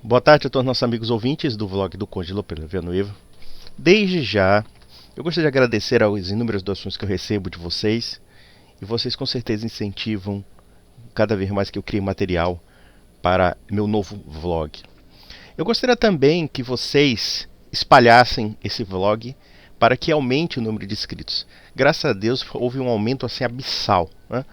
Boa tarde a todos os nossos amigos ouvintes do vlog do Conde Lopeira Villanueva. Desde já, eu gostaria de agradecer aos inúmeras doações que eu recebo de vocês. E vocês com certeza incentivam cada vez mais que eu crie material para meu novo vlog. Eu gostaria também que vocês espalhassem esse vlog para que aumente o número de inscritos. Graças a Deus houve um aumento assim abissal, né?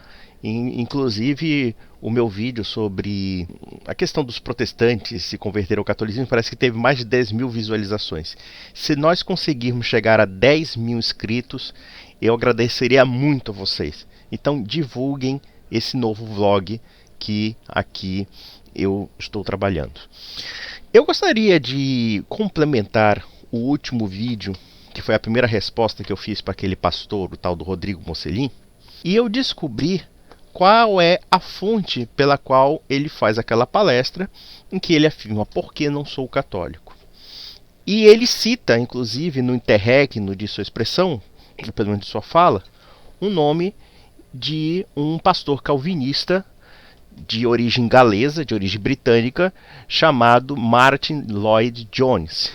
Inclusive o meu vídeo sobre a questão dos protestantes se converter ao catolicismo parece que teve mais de 10 mil visualizações. Se nós conseguirmos chegar a 10 mil inscritos, eu agradeceria muito a vocês. Então divulguem esse novo vlog que aqui eu estou trabalhando. Eu gostaria de complementar o último vídeo, que foi a primeira resposta que eu fiz para aquele pastor, o tal do Rodrigo Mocelin, e eu descobri qual é a fonte pela qual ele faz aquela palestra em que ele afirma por que não sou católico. E ele cita, inclusive, no interregno de sua expressão, pelo menos de sua fala, um nome de um pastor calvinista de origem galesa, de origem britânica, chamado Martyn Lloyd-Jones.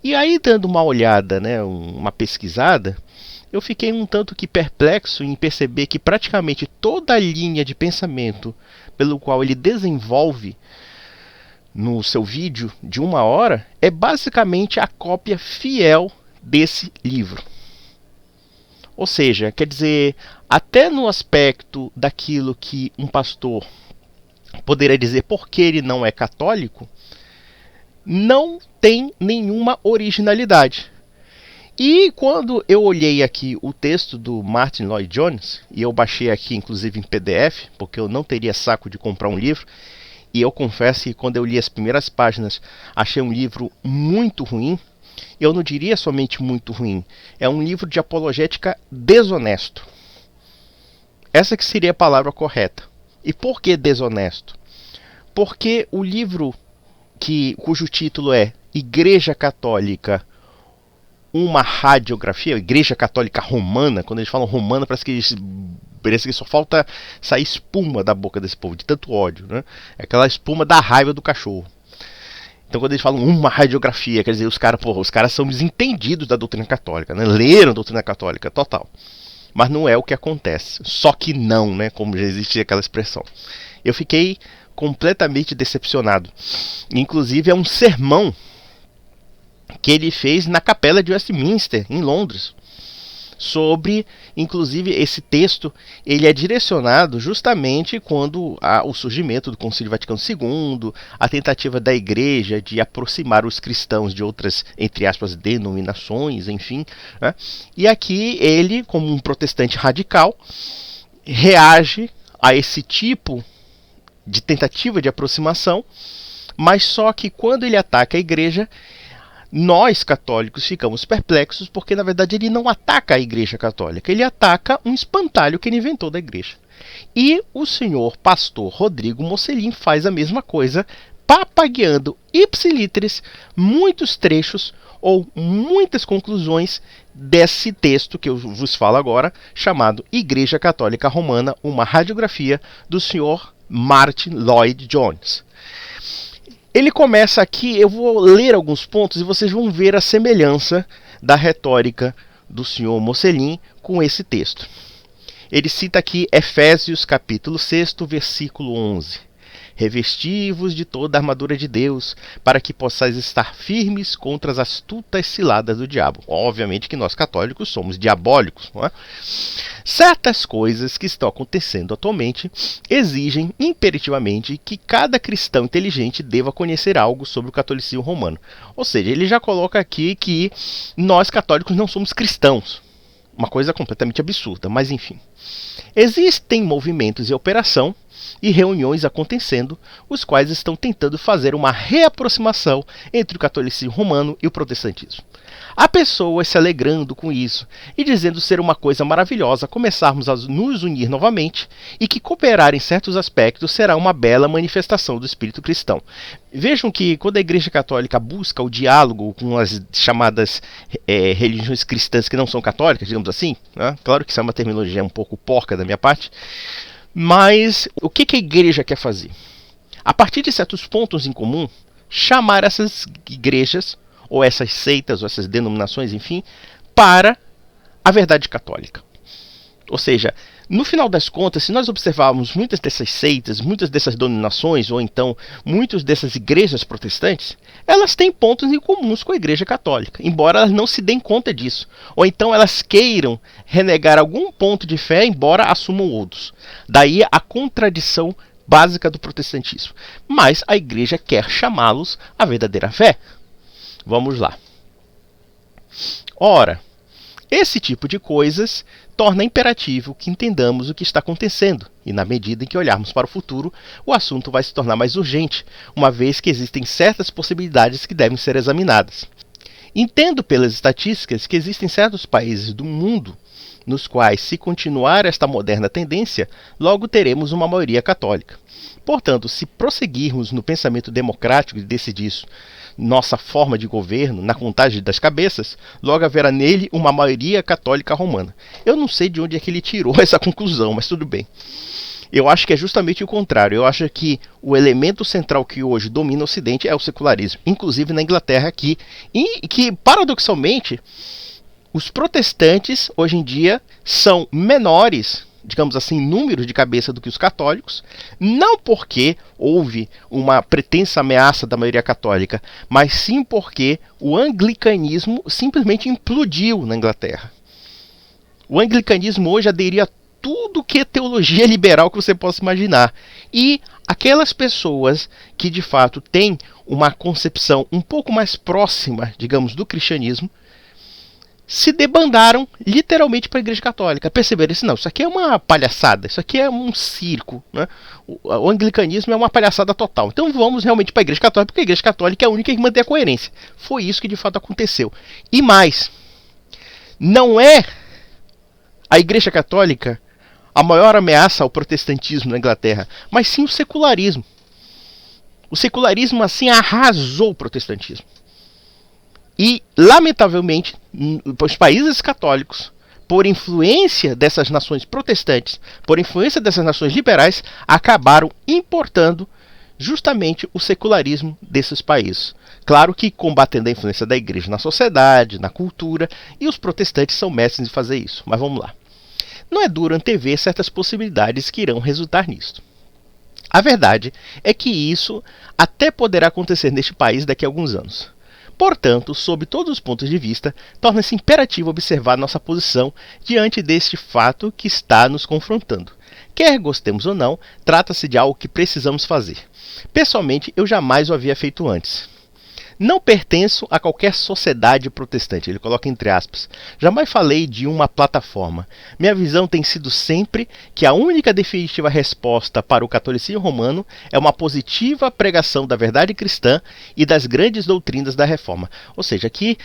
E aí, dando uma olhada, uma pesquisada, eu fiquei um tanto que perplexo em perceber que praticamente toda a linha de pensamento pelo qual ele desenvolve no seu vídeo de 1 hora é basicamente a cópia fiel desse livro. Ou seja, quer dizer, até no aspecto daquilo que um pastor poderia dizer por que ele não é católico, não tem nenhuma originalidade. E quando eu olhei aqui o texto do Martyn Lloyd-Jones, e eu baixei aqui inclusive em PDF, porque eu não teria saco de comprar um livro, e eu confesso que quando eu li as primeiras páginas, achei um livro muito ruim. Eu não diria somente muito ruim, é um livro de apologética desonesto. Essa que seria a palavra correta. E por que desonesto? Porque o livro cujo título é Igreja Católica, uma radiografia, Igreja Católica Romana, quando eles falam romana parece que só falta sair espuma da boca desse povo, de tanto ódio, né? É aquela espuma da raiva do cachorro. Então quando eles falam uma radiografia, quer dizer, os caras são desentendidos da doutrina católica, né? Leram a doutrina católica, total. Mas não é o que acontece. Só que não, né? Como já existe aquela expressão. Eu fiquei completamente decepcionado. Inclusive é um sermão que ele fez na Capela de Westminster, em Londres, sobre, inclusive, esse texto, ele é direcionado justamente quando há o surgimento do Concílio Vaticano II, a tentativa da Igreja de aproximar os cristãos de outras, entre aspas, denominações, enfim, né? E aqui ele, como um protestante radical, reage a esse tipo de tentativa de aproximação, mas só que quando ele ataca a Igreja, nós católicos ficamos perplexos porque na verdade ele não ataca a Igreja Católica, ele ataca um espantalho que ele inventou da Igreja. E o senhor pastor Rodrigo Mocelin faz a mesma coisa, papagueando ipsiliteris muitos trechos ou muitas conclusões desse texto que eu vos falo agora, chamado Igreja Católica Romana, uma radiografia do senhor Martyn Lloyd-Jones. Ele começa aqui, eu vou ler alguns pontos e vocês vão ver a semelhança da retórica do senhor Mocelin com esse texto. Ele cita aqui Efésios capítulo 6, versículo 11. Revesti-vos de toda a armadura de Deus, para que possais estar firmes contra as astutas ciladas do diabo. Obviamente que nós católicos somos diabólicos, não é? Certas coisas que estão acontecendo atualmente exigem imperativamente que cada cristão inteligente deva conhecer algo sobre o catolicismo romano. Ou seja, ele já coloca aqui que nós católicos não somos cristãos. Uma coisa completamente absurda, mas enfim. Existem movimentos em operação e reuniões acontecendo, os quais estão tentando fazer uma reaproximação entre o catolicismo romano e o protestantismo. Há pessoas se alegrando com isso e dizendo ser uma coisa maravilhosa começarmos a nos unir novamente e que cooperar em certos aspectos será uma bela manifestação do espírito cristão. Vejam que quando a Igreja Católica busca o diálogo com as chamadas religiões cristãs que não são católicas, digamos assim, né? Claro que isso é uma terminologia um pouco porca da minha parte, mas o que a Igreja quer fazer? A partir de certos pontos em comum, chamar essas igrejas, ou essas seitas, ou essas denominações, enfim, para a verdade católica. Ou seja, no final das contas, se nós observarmos muitas dessas seitas, muitas dessas denominações, ou então muitas dessas igrejas protestantes, elas têm pontos em comuns com a Igreja Católica, embora elas não se deem conta disso. Ou então elas queiram renegar algum ponto de fé, embora assumam outros. Daí a contradição básica do protestantismo. Mas a Igreja quer chamá-los à verdadeira fé. Vamos lá. Ora, esse tipo de coisas torna imperativo que entendamos o que está acontecendo, e na medida em que olharmos para o futuro, o assunto vai se tornar mais urgente, uma vez que existem certas possibilidades que devem ser examinadas. Entendo pelas estatísticas que existem certos países do mundo nos quais, se continuar esta moderna tendência, logo teremos uma maioria católica. Portanto, se prosseguirmos no pensamento democrático de decidir nossa forma de governo, na contagem das cabeças, logo haverá nele uma maioria católica romana. Eu não sei de onde é que ele tirou essa conclusão, mas tudo bem. Eu acho que é justamente o contrário. Eu acho que o elemento central que hoje domina o Ocidente é o secularismo, inclusive na Inglaterra aqui, e que, paradoxalmente, os protestantes, hoje em dia, são menores, digamos assim, números de cabeça do que os católicos, não porque houve uma pretensa ameaça da maioria católica, mas sim porque o anglicanismo simplesmente implodiu na Inglaterra. O anglicanismo hoje aderiu a tudo que é teologia liberal que você possa imaginar. E aquelas pessoas que de fato têm uma concepção um pouco mais próxima, digamos, do cristianismo, se debandaram literalmente para a Igreja Católica. Perceberam isso? Não, isso aqui é uma palhaçada, isso aqui é um circo, né? O anglicanismo é uma palhaçada total. Então vamos realmente para a Igreja Católica, porque a Igreja Católica é a única que mantém a coerência. Foi isso que de fato aconteceu. E mais, não é a Igreja Católica a maior ameaça ao protestantismo na Inglaterra, mas sim o secularismo. O secularismo assim arrasou o protestantismo. E, lamentavelmente, os países católicos, por influência dessas nações protestantes, por influência dessas nações liberais, acabaram importando justamente o secularismo desses países. Claro que combatendo a influência da igreja na sociedade, na cultura, e os protestantes são mestres em fazer isso. Mas vamos lá. Não é duro antever certas possibilidades que irão resultar nisto. A verdade é que isso até poderá acontecer neste país daqui a alguns anos. Portanto, sob todos os pontos de vista, torna-se imperativo observar nossa posição diante deste fato que está nos confrontando. Quer gostemos ou não, trata-se de algo que precisamos fazer. Pessoalmente, eu jamais o havia feito antes. Não pertenço a qualquer sociedade protestante, ele coloca entre aspas. Jamais falei de uma plataforma. Minha visão tem sido sempre que a única definitiva resposta para o catolicismo romano é uma positiva pregação da verdade cristã e das grandes doutrinas da reforma. Ou seja, aqui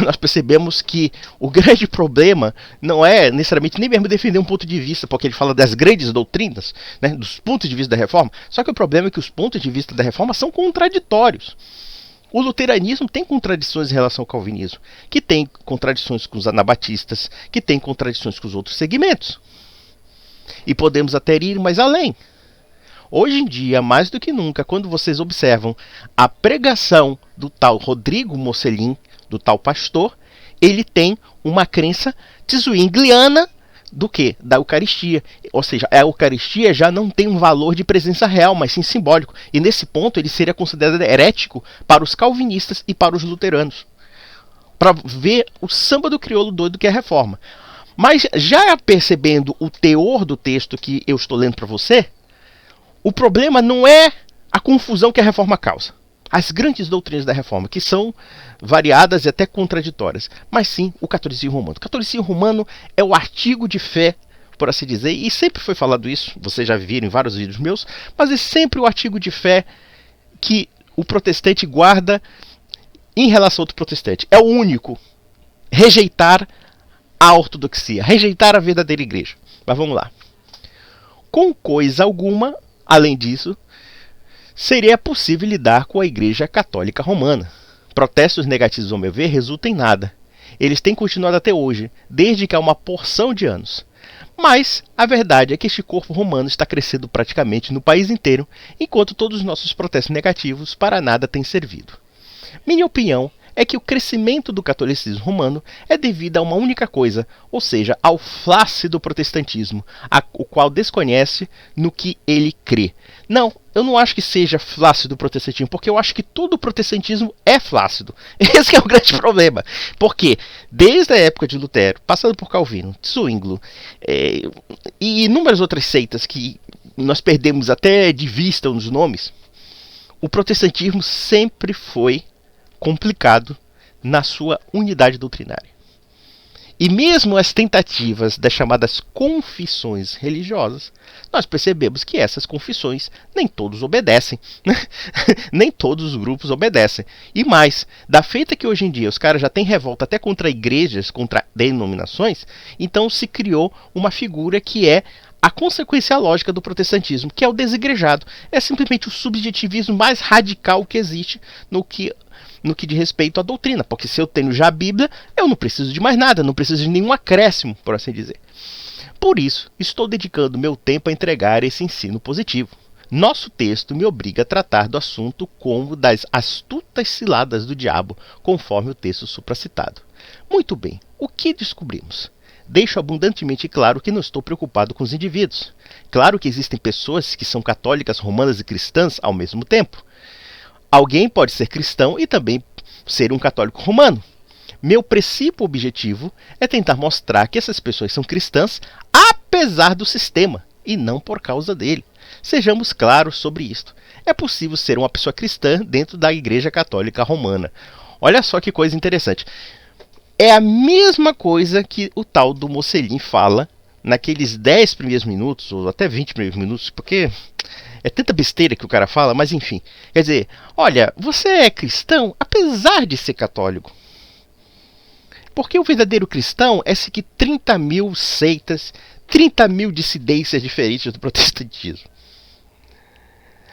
nós percebemos que o grande problema não é necessariamente nem mesmo defender um ponto de vista, porque ele fala das grandes doutrinas, né, dos pontos de vista da reforma, só que o problema é que os pontos de vista da reforma são contraditórios. O luteranismo tem contradições em relação ao calvinismo, que tem contradições com os anabatistas, que tem contradições com os outros segmentos. E podemos até ir mais além. Hoje em dia, mais do que nunca, quando vocês observam a pregação do tal Rodrigo Mocelin, do tal pastor, ele tem uma crença zwingliana do que? Da Eucaristia. Ou seja, a Eucaristia já não tem um valor de presença real, mas sim simbólico. E nesse ponto ele seria considerado herético para os calvinistas e para os luteranos. Para ver o samba do crioulo doido que é a reforma. Mas já percebendo o teor do texto que eu estou lendo para você, o problema não é a confusão que a reforma causa. As grandes doutrinas da reforma, que são variadas e até contraditórias, mas sim o catolicismo romano. O catolicismo romano é o artigo de fé, por assim dizer, e sempre foi falado isso, vocês já viram em vários vídeos meus, mas é sempre o artigo de fé que o protestante guarda em relação ao outro protestante. É o único. Rejeitar a ortodoxia, rejeitar a verdadeira igreja. Mas vamos lá. Com coisa alguma, além disso, seria possível lidar com a Igreja Católica Romana. Protestos negativos, ao meu ver, resultam em nada. Eles têm continuado até hoje, desde que há uma porção de anos. Mas a verdade é que este corpo romano está crescendo praticamente no país inteiro, enquanto todos os nossos protestos negativos para nada têm servido. Minha opinião é que o crescimento do catolicismo romano é devido a uma única coisa, ou seja, ao flácido protestantismo, o qual desconhece no que ele crê. Não, eu não acho que seja flácido o protestantismo, porque eu acho que todo o protestantismo é flácido. Esse é o grande problema. Porque desde a época de Lutero, passando por Calvino, Zwinglio e inúmeras outras seitas que nós perdemos até de vista os nomes, o protestantismo sempre foi complicado na sua unidade doutrinária. E mesmo as tentativas das chamadas confissões religiosas, nós percebemos que essas confissões nem todos obedecem, nem todos os grupos obedecem. E mais, da feita que hoje em dia os caras já têm revolta até contra igrejas, contra denominações, então se criou uma figura que é a consequência lógica do protestantismo, que é o desigrejado. É simplesmente o subjetivismo mais radical que existe no que diz respeito à doutrina, porque se eu tenho já a Bíblia, eu não preciso de mais nada, não preciso de nenhum acréscimo, por assim dizer. Por isso, estou dedicando meu tempo a entregar esse ensino positivo. Nosso texto me obriga a tratar do assunto como das astutas ciladas do diabo, conforme o texto supracitado. Muito bem, o que descobrimos? Deixo abundantemente claro que não estou preocupado com os indivíduos. Claro que existem pessoas que são católicas, romanas e cristãs ao mesmo tempo. Alguém pode ser cristão e também ser um católico romano. Meu princípio objetivo é tentar mostrar que essas pessoas são cristãs apesar do sistema e não por causa dele. Sejamos claros sobre isto. É possível ser uma pessoa cristã dentro da Igreja Católica Romana. Olha só que coisa interessante. É a mesma coisa que o tal do Mocelin fala naqueles 10 primeiros minutos, ou até 20 primeiros minutos, porque é tanta besteira que o cara fala, mas enfim. Quer dizer, olha, você é cristão apesar de ser católico. Porque o verdadeiro cristão é seguir 30 mil seitas, 30 mil dissidências diferentes do protestantismo.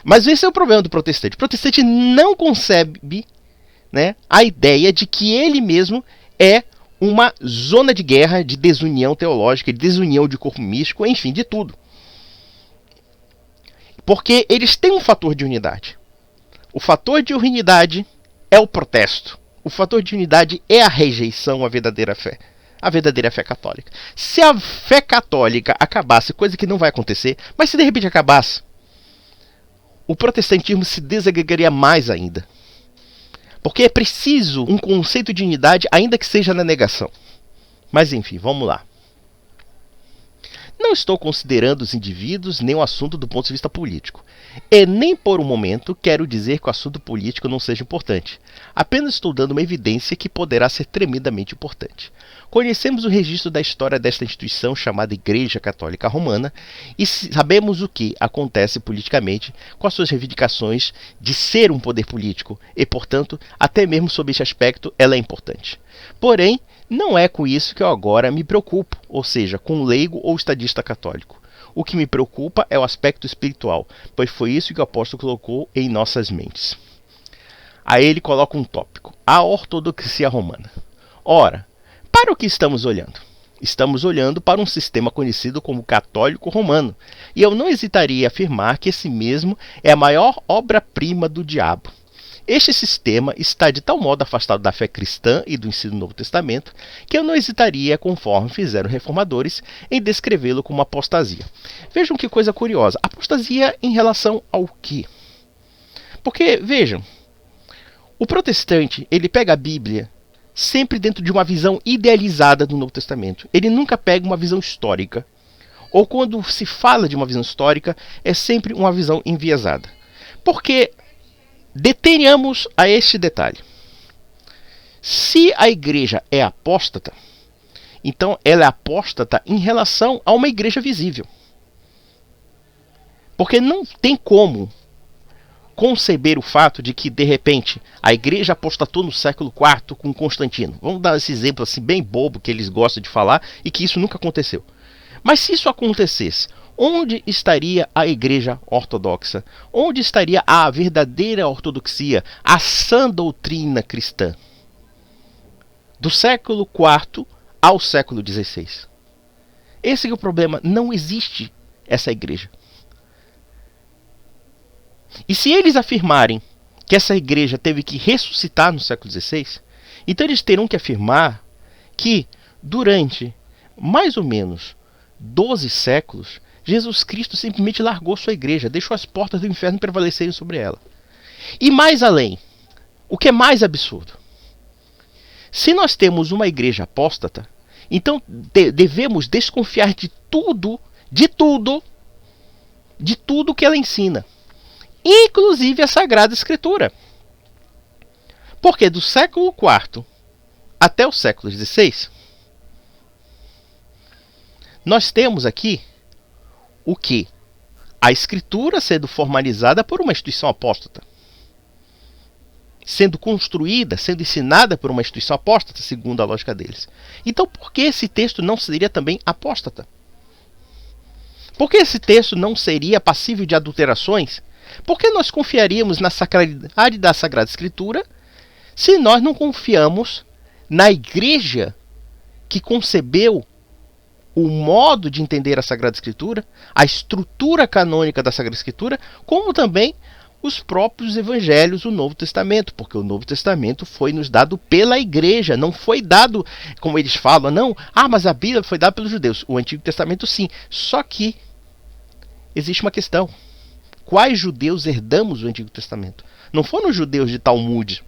Mas esse é o problema do protestante. O protestante não concebe, né, a ideia de que ele mesmo é uma zona de guerra, de desunião teológica, de desunião de corpo místico, enfim, de tudo. Porque eles têm um fator de unidade. O fator de unidade é o protesto. O fator de unidade é a rejeição à verdadeira fé. A verdadeira fé católica. Se a fé católica acabasse, coisa que não vai acontecer, mas se de repente acabasse, o protestantismo se desagregaria mais ainda. Porque é preciso um conceito de unidade, ainda que seja na negação. Mas enfim, vamos lá. Não estou considerando os indivíduos nem o assunto do ponto de vista político. E nem por um momento quero dizer que o assunto político não seja importante. Apenas estou dando uma evidência que poderá ser tremendamente importante. Conhecemos o registro da história desta instituição chamada Igreja Católica Romana e sabemos o que acontece politicamente com as suas reivindicações de ser um poder político e, portanto, até mesmo sob este aspecto, ela é importante. Porém, não é com isso que eu agora me preocupo, ou seja, com leigo ou estadista católico. O que me preocupa é o aspecto espiritual, pois foi isso que o apóstolo colocou em nossas mentes. Aí ele coloca um tópico, a ortodoxia romana. Ora, para o que estamos olhando? Estamos olhando para um sistema conhecido como católico romano, e eu não hesitaria em afirmar que esse mesmo é a maior obra-prima do diabo. Este sistema está de tal modo afastado da fé cristã e do ensino do Novo Testamento que eu não hesitaria, conforme fizeram reformadores, em descrevê-lo como apostasia. Vejam que coisa curiosa. Apostasia em relação ao quê? Porque, vejam, o protestante, ele pega a Bíblia sempre dentro de uma visão idealizada do Novo Testamento. Ele nunca pega uma visão histórica. Ou quando se fala de uma visão histórica, é sempre uma visão enviesada. Porque detenhamos a este detalhe. Se a igreja é apóstata, então ela é apóstata em relação a uma igreja visível. Porque não tem como conceber o fato de que, de repente, a igreja apostatou no século IV com Constantino. Vamos dar esse exemplo assim bem bobo que eles gostam de falar e que isso nunca aconteceu. Mas se isso acontecesse, onde estaria a igreja ortodoxa? Onde estaria a verdadeira ortodoxia, a sã doutrina cristã? Do século IV ao século XVI. Esse é o problema. Não existe essa igreja. E se eles afirmarem que essa igreja teve que ressuscitar no século XVI, então eles terão que afirmar que durante mais ou menos 12 séculos, Jesus Cristo simplesmente largou sua igreja, deixou as portas do inferno prevalecerem sobre ela. E mais além, o que é mais absurdo, se nós temos uma igreja apóstata, então devemos desconfiar de tudo que ela ensina, inclusive a Sagrada Escritura. Porque do século IV até o século XVI, nós temos aqui o que? A Escritura sendo formalizada por uma instituição apóstata, sendo construída, sendo ensinada por uma instituição apóstata, segundo a lógica deles. Então, por que esse texto não seria também apóstata? Por que esse texto não seria passível de adulterações? Por que nós confiaríamos na sacralidade da Sagrada Escritura se nós não confiamos na igreja que concebeu o modo de entender a Sagrada Escritura, a estrutura canônica da Sagrada Escritura, como também os próprios evangelhos, o Novo Testamento, porque o Novo Testamento foi nos dado pela igreja, não foi dado, como eles falam, não, mas a Bíblia foi dada pelos judeus, o Antigo Testamento sim, só que existe uma questão, quais judeus herdamos o Antigo Testamento? Não foram os judeus de Talmud,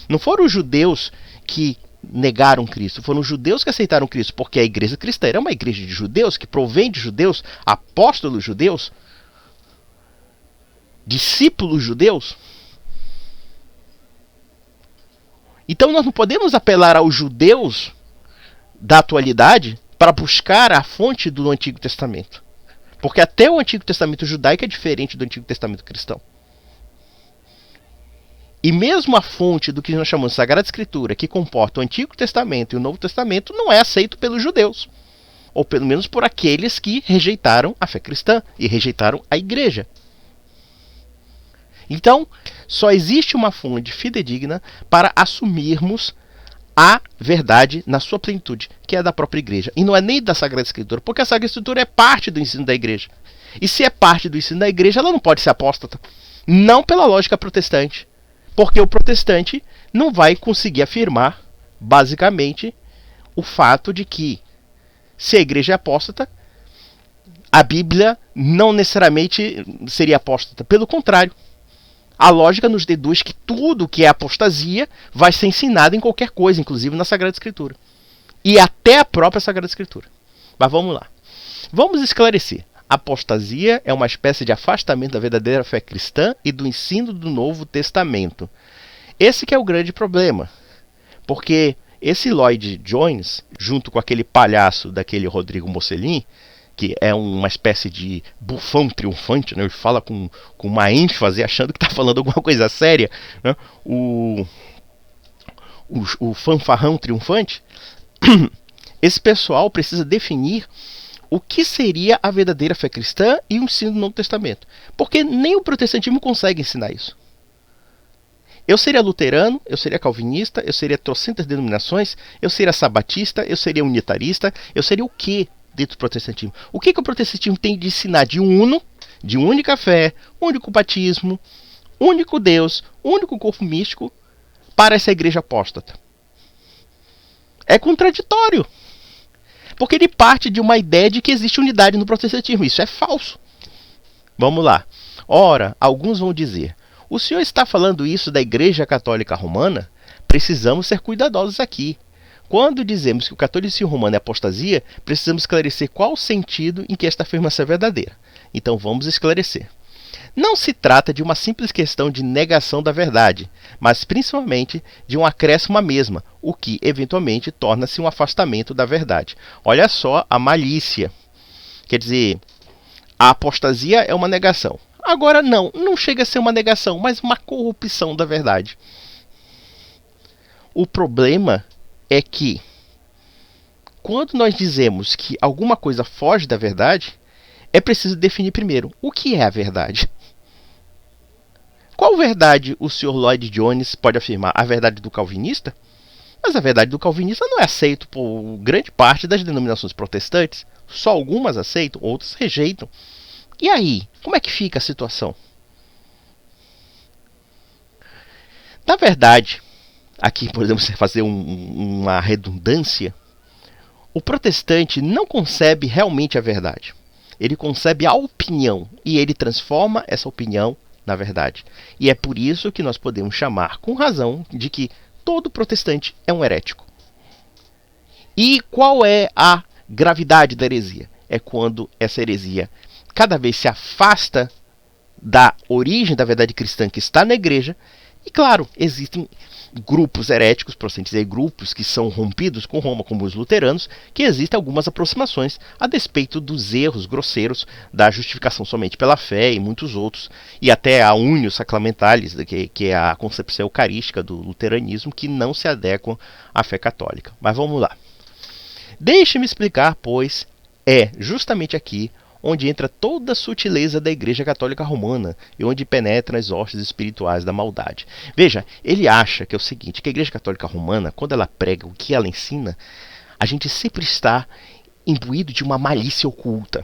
não foram os judeus que negaram Cristo, foram os judeus que aceitaram Cristo, porque a igreja cristã era uma igreja de judeus, que provém de judeus, apóstolos judeus, discípulos judeus. Então nós não podemos apelar aos judeus da atualidade para buscar a fonte do Antigo Testamento, porque até o Antigo Testamento judaico é diferente do Antigo Testamento cristão. E mesmo a fonte do que nós chamamos de Sagrada Escritura, que comporta o Antigo Testamento e o Novo Testamento, não é aceito pelos judeus, ou pelo menos por aqueles que rejeitaram a fé cristã e rejeitaram a igreja. Então, só existe uma fonte fidedigna para assumirmos a verdade na sua plenitude, que é da própria igreja. E não é nem da Sagrada Escritura, porque a Sagrada Escritura é parte do ensino da igreja. E se é parte do ensino da igreja, ela não pode ser apóstata. Não pela lógica protestante. Porque o protestante não vai conseguir afirmar, basicamente, o fato de que, se a igreja é apóstata, a Bíblia não necessariamente seria apóstata. Pelo contrário. A lógica nos deduz que tudo que é apostasia vai ser ensinado em qualquer coisa, inclusive na Sagrada Escritura. E até a própria Sagrada Escritura. Mas vamos lá. Vamos esclarecer. Apostasia é uma espécie de afastamento da verdadeira fé cristã e do ensino do Novo Testamento. Esse que é o grande problema. Porque esse Lloyd Jones, junto com aquele palhaço daquele Rodrigo Mocelin, que é uma espécie de bufão triunfante, né? Ele fala com uma ênfase, achando que está falando alguma coisa séria, né? O fanfarrão triunfante. Esse pessoal precisa definir o que seria a verdadeira fé cristã e o ensino do Novo Testamento. Porque nem o protestantismo consegue ensinar isso. Eu seria luterano, eu seria calvinista, eu seria trocentas denominações, eu seria sabatista, eu seria unitarista, eu seria o quê dentro do protestantismo? O que o protestantismo tem de ensinar de uno, de única fé, único batismo, único Deus, único corpo místico para essa igreja apóstata? É contraditório. Porque ele parte de uma ideia de que existe unidade no protestantismo. Isso é falso. Vamos lá. Ora, alguns vão dizer, o senhor está falando isso da Igreja Católica Romana? Precisamos ser cuidadosos aqui. Quando dizemos que o catolicismo romano é apostasia, precisamos esclarecer qual o sentido em que esta afirmação é verdadeira. Então vamos esclarecer. Não se trata de uma simples questão de negação da verdade, mas principalmente de um acréscimo à mesma, o que eventualmente torna-se um afastamento da verdade. Olha só a malícia. Quer dizer, a apostasia é uma negação. Agora não chega a ser uma negação, mas uma corrupção da verdade. O problema é que, quando nós dizemos que alguma coisa foge da verdade, é preciso definir primeiro o que é a verdade. Qual verdade o Sr. Lloyd Jones pode afirmar? A verdade do calvinista? Mas a verdade do calvinista não é aceita por grande parte das denominações protestantes. Só algumas aceitam, outras rejeitam. E aí, como é que fica a situação? Na verdade, aqui podemos fazer uma redundância. O protestante não concebe realmente a verdade. Ele concebe a opinião e ele transforma essa opinião na verdade. E é por isso que nós podemos chamar com razão de que todo protestante é um herético. E qual é a gravidade da heresia? É quando essa heresia cada vez se afasta da origem da verdade cristã que está na igreja. E claro, existem grupos heréticos, por assim dizer, grupos que são rompidos com Roma, como os luteranos, que existem algumas aproximações a despeito dos erros grosseiros da justificação somente pela fé e muitos outros, e até a unio sacramentalis, que é a concepção eucarística do luteranismo, que não se adequam à fé católica. Mas vamos lá. Deixe-me explicar, pois é justamente aqui onde entra toda a sutileza da Igreja Católica Romana e onde penetra as hostes espirituais da maldade. Veja, ele acha que é o seguinte, que a Igreja Católica Romana, quando ela prega o que ela ensina, a gente sempre está imbuído de uma malícia oculta.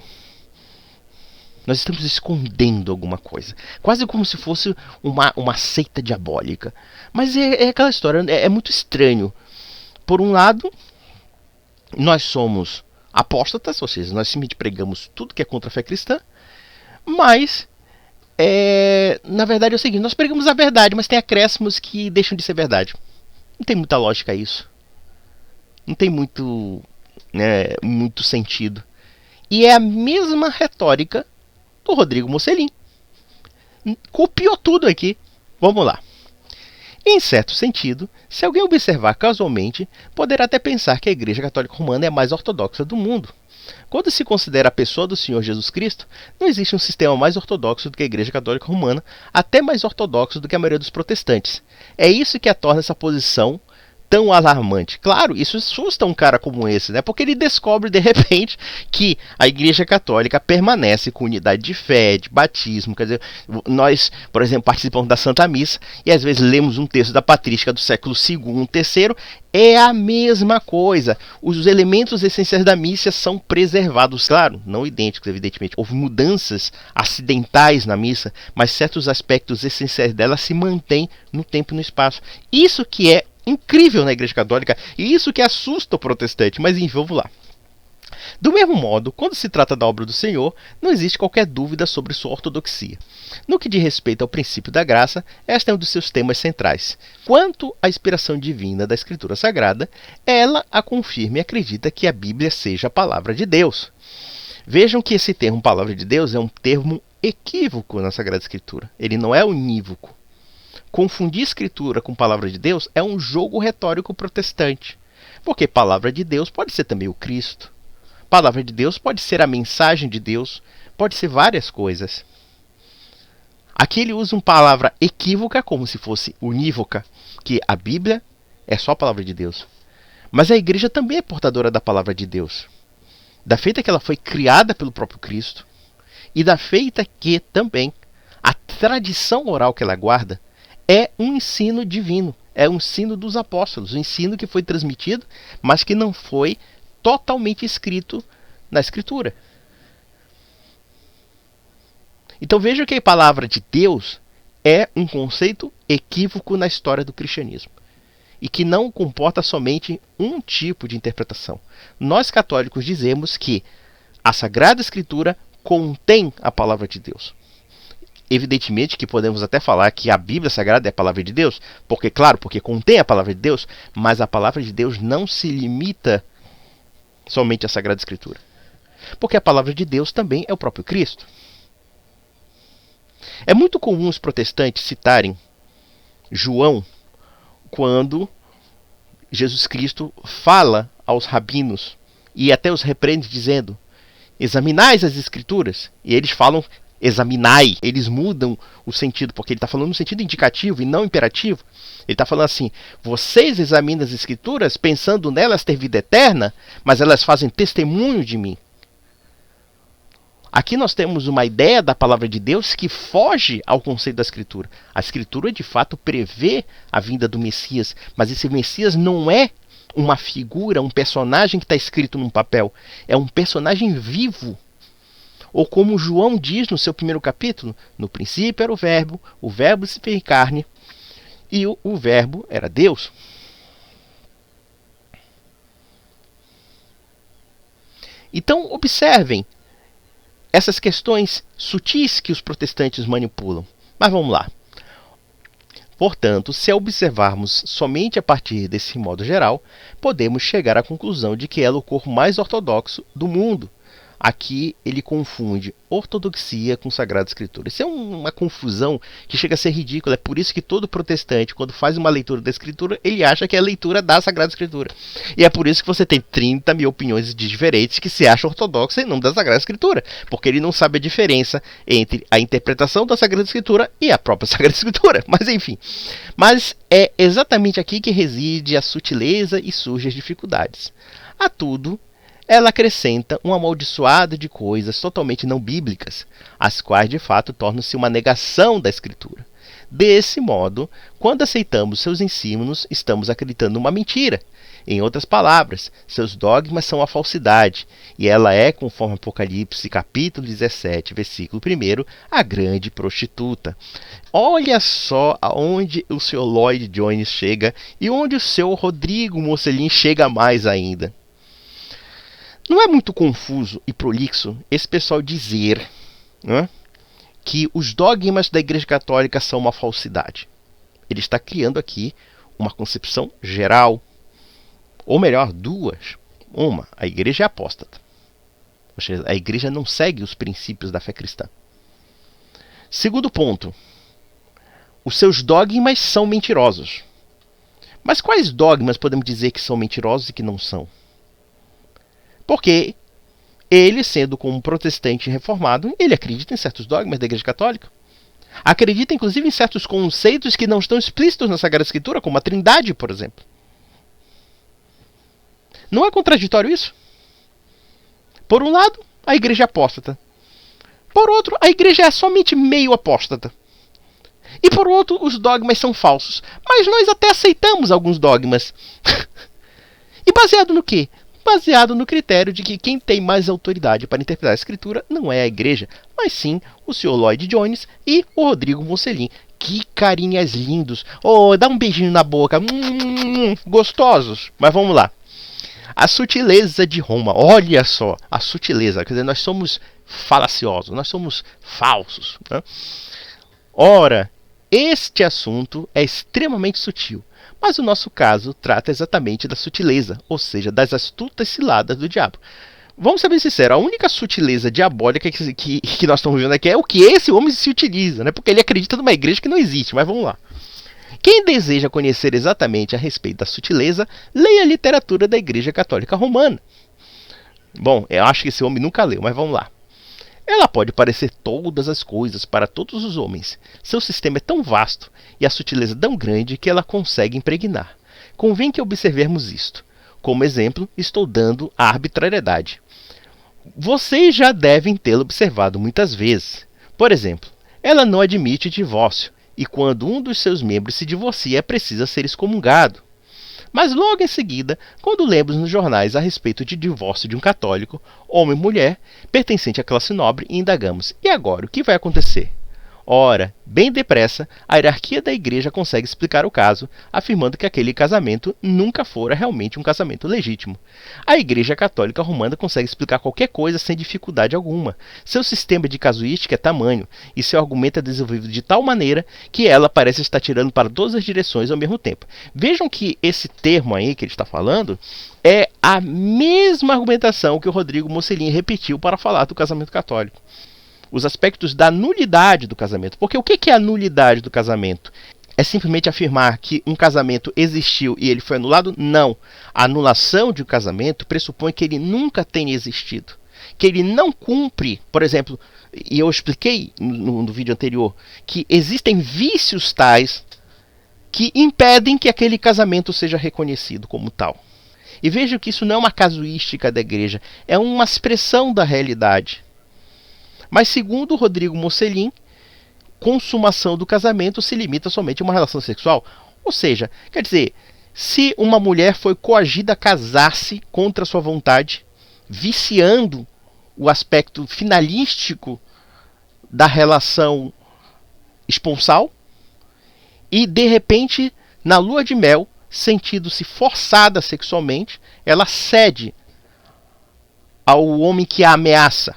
Nós estamos escondendo alguma coisa, quase como se fosse uma seita diabólica. Mas é aquela história, é muito estranho. Por um lado, nós somos apóstatas, ou seja, nós simplesmente pregamos tudo que é contra a fé cristã, mas, na verdade é o seguinte, nós pregamos a verdade, mas tem acréscimos que deixam de ser verdade. Não tem muita lógica isso. Não tem muito sentido. E é a mesma retórica do Rodrigo Mocelin. Copiou tudo aqui. Vamos lá. Em certo sentido, se alguém observar casualmente, poderá até pensar que a Igreja Católica Romana é a mais ortodoxa do mundo. Quando se considera a pessoa do Senhor Jesus Cristo, não existe um sistema mais ortodoxo do que a Igreja Católica Romana, até mais ortodoxo do que a maioria dos protestantes. É isso que a torna essa posição tão alarmante. Claro, isso assusta um cara como esse, né? Porque ele descobre de repente que a Igreja Católica permanece com unidade de fé, de batismo. Quer dizer, nós, por exemplo, participamos da Santa Missa e às vezes lemos um texto da patrística do século II, III. É a mesma coisa. Os elementos essenciais da missa são preservados, claro, não idênticos, evidentemente. Houve mudanças acidentais na missa, mas certos aspectos essenciais dela se mantêm no tempo e no espaço. Isso que é incrível na Igreja Católica, e isso que assusta o protestante, mas enfim, vamos lá. Do mesmo modo, quando se trata da obra do Senhor, não existe qualquer dúvida sobre sua ortodoxia. No que diz respeito ao princípio da graça, este é um dos seus temas centrais. Quanto à inspiração divina da Escritura Sagrada, ela a confirma e acredita que a Bíblia seja a palavra de Deus. Vejam que esse termo palavra de Deus é um termo equívoco na Sagrada Escritura. Ele não é unívoco. Confundir Escritura com palavra de Deus é um jogo retórico protestante. Porque palavra de Deus pode ser também o Cristo. Palavra de Deus pode ser a mensagem de Deus. Pode ser várias coisas. Aqui ele usa uma palavra equívoca como se fosse unívoca. Que a Bíblia é só a palavra de Deus. Mas a igreja também é portadora da palavra de Deus. Da feita que ela foi criada pelo próprio Cristo. E da feita que também a tradição oral que ela guarda é um ensino divino, é um ensino dos apóstolos, um ensino que foi transmitido, mas que não foi totalmente escrito na Escritura. Então veja que a palavra de Deus é um conceito equívoco na história do cristianismo e que não comporta somente um tipo de interpretação. Nós católicos dizemos que a Sagrada Escritura contém a palavra de Deus. Evidentemente que podemos até falar que a Bíblia Sagrada é a palavra de Deus, porque contém a palavra de Deus, mas a palavra de Deus não se limita somente à Sagrada Escritura. Porque a palavra de Deus também é o próprio Cristo. É muito comum os protestantes citarem João quando Jesus Cristo fala aos rabinos e até os repreende dizendo: examinais as Escrituras. E eles falam examinai, eles mudam o sentido, porque ele está falando no sentido indicativo e não imperativo. Ele está falando assim: vocês examinam as Escrituras pensando nelas ter vida eterna, mas elas fazem testemunho de mim. Aqui nós temos uma ideia da palavra de Deus que foge ao conceito da Escritura. A Escritura de fato prevê a vinda do Messias, mas esse Messias não é uma figura, um personagem que está escrito num papel. É um personagem vivo. Ou como João diz no seu primeiro capítulo, no princípio era o verbo se fez carne, e o verbo era Deus. Então, observem essas questões sutis que os protestantes manipulam. Mas vamos lá. Portanto, se observarmos somente a partir desse modo geral, podemos chegar à conclusão de que ela é o corpo mais ortodoxo do mundo. Aqui ele confunde ortodoxia com Sagrada Escritura. Isso é uma confusão que chega a ser ridícula. É por isso que todo protestante, quando faz uma leitura da Escritura, ele acha que é a leitura da Sagrada Escritura. E é por isso que você tem 30 mil opiniões diferentes que se acham ortodoxas em nome da Sagrada Escritura. Porque ele não sabe a diferença entre a interpretação da Sagrada Escritura e a própria Sagrada Escritura. Mas enfim. Mas é exatamente aqui que reside a sutileza e surgem as dificuldades. A tudo, ela acrescenta uma amaldiçoada de coisas totalmente não bíblicas, as quais de fato tornam-se uma negação da Escritura. Desse modo, quando aceitamos seus ensinos, estamos acreditando numa mentira. Em outras palavras, seus dogmas são a falsidade, e ela é, conforme Apocalipse capítulo 17, versículo 1, a grande prostituta. Olha só aonde o Sr. Lloyd Jones chega e onde o Sr. Rodrigo Mocelin chega mais ainda. Não é muito confuso e prolixo esse pessoal dizer, né, que os dogmas da Igreja Católica são uma falsidade. Ele está criando aqui uma concepção geral, ou melhor, duas. Uma, a Igreja é apóstata. Ou seja, a Igreja não segue os princípios da fé cristã. Segundo ponto, os seus dogmas são mentirosos. Mas quais dogmas podemos dizer que são mentirosos e que não são? Porque ele, sendo como protestante reformado, ele acredita em certos dogmas da Igreja Católica. Acredita, inclusive, em certos conceitos que não estão explícitos na Sagrada Escritura, como a Trindade, por exemplo. Não é contraditório isso? Por um lado, a Igreja é apóstata. Por outro, a Igreja é somente meio apóstata. E por outro, os dogmas são falsos. Mas nós até aceitamos alguns dogmas. E baseado no quê? Baseado no critério de que quem tem mais autoridade para interpretar a Escritura não é a Igreja, mas sim o Sr. Lloyd Jones e o Rodrigo Mocelin. Que carinhas lindos! Oh, dá um beijinho na boca. Gostosos! Mas vamos lá. A sutileza de Roma. Olha só, a sutileza. Quer dizer, nós somos falaciosos, nós somos falsos, né? Ora, este assunto é extremamente sutil. Mas o nosso caso trata exatamente da sutileza, ou seja, das astutas ciladas do diabo. Vamos ser bem sinceros, a única sutileza diabólica que nós estamos vendo aqui é o que esse homem se utiliza, né? Porque ele acredita numa igreja que não existe, mas vamos lá. Quem deseja conhecer exatamente a respeito da sutileza, leia a literatura da Igreja Católica Romana. Bom, eu acho que esse homem nunca leu, mas vamos lá. Ela pode parecer todas as coisas para todos os homens. Seu sistema é tão vasto e a sutileza tão grande que ela consegue impregnar. Convém que observemos isto. Como exemplo, estou dando a arbitrariedade. Vocês já devem tê-la observado muitas vezes. Por exemplo, ela não admite divórcio, e quando um dos seus membros se divorcia, precisa ser excomungado. Mas logo em seguida, quando lemos nos jornais a respeito de divórcio de um católico, homem e mulher, pertencente à classe nobre, e indagamos: e agora, o que vai acontecer? Ora, bem depressa, a hierarquia da igreja consegue explicar o caso, afirmando que aquele casamento nunca fora realmente um casamento legítimo. A Igreja Católica Romana consegue explicar qualquer coisa sem dificuldade alguma. Seu sistema de casuística é tamanho, e seu argumento é desenvolvido de tal maneira que ela parece estar tirando para todas as direções ao mesmo tempo. Vejam que esse termo aí que ele está falando é a mesma argumentação que o Rodrigo Mocelin repetiu para falar do casamento católico. Os aspectos da nulidade do casamento. Porque o que é a nulidade do casamento? É simplesmente afirmar que um casamento existiu e ele foi anulado? Não. A anulação de um casamento pressupõe que ele nunca tenha existido. Que ele não cumpre, por exemplo, e eu expliquei no vídeo anterior, que existem vícios tais que impedem que aquele casamento seja reconhecido como tal. E vejam que isso não é uma casuística da igreja, é uma expressão da realidade. Mas segundo Rodrigo Mocelin, consumação do casamento se limita somente a uma relação sexual. Ou seja, quer dizer, Se uma mulher foi coagida a casar-se contra sua vontade, viciando o aspecto finalístico da relação esponsal, e de repente, na lua de mel, sentindo-se forçada sexualmente, ela cede ao homem que a ameaça.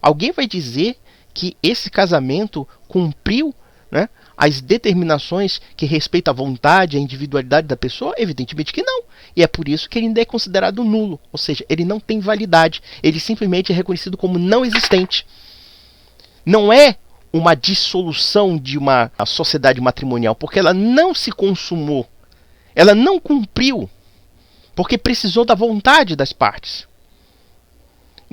Alguém vai dizer que esse casamento cumpriu, né, as determinações que respeitam a vontade, a individualidade da pessoa? Evidentemente que não. E é por isso que ele ainda é considerado nulo. Ou seja, ele não tem validade. Ele simplesmente é reconhecido como não existente. Não é uma dissolução de uma sociedade matrimonial, porque ela não se consumou. Ela não cumpriu, porque precisou da vontade das partes.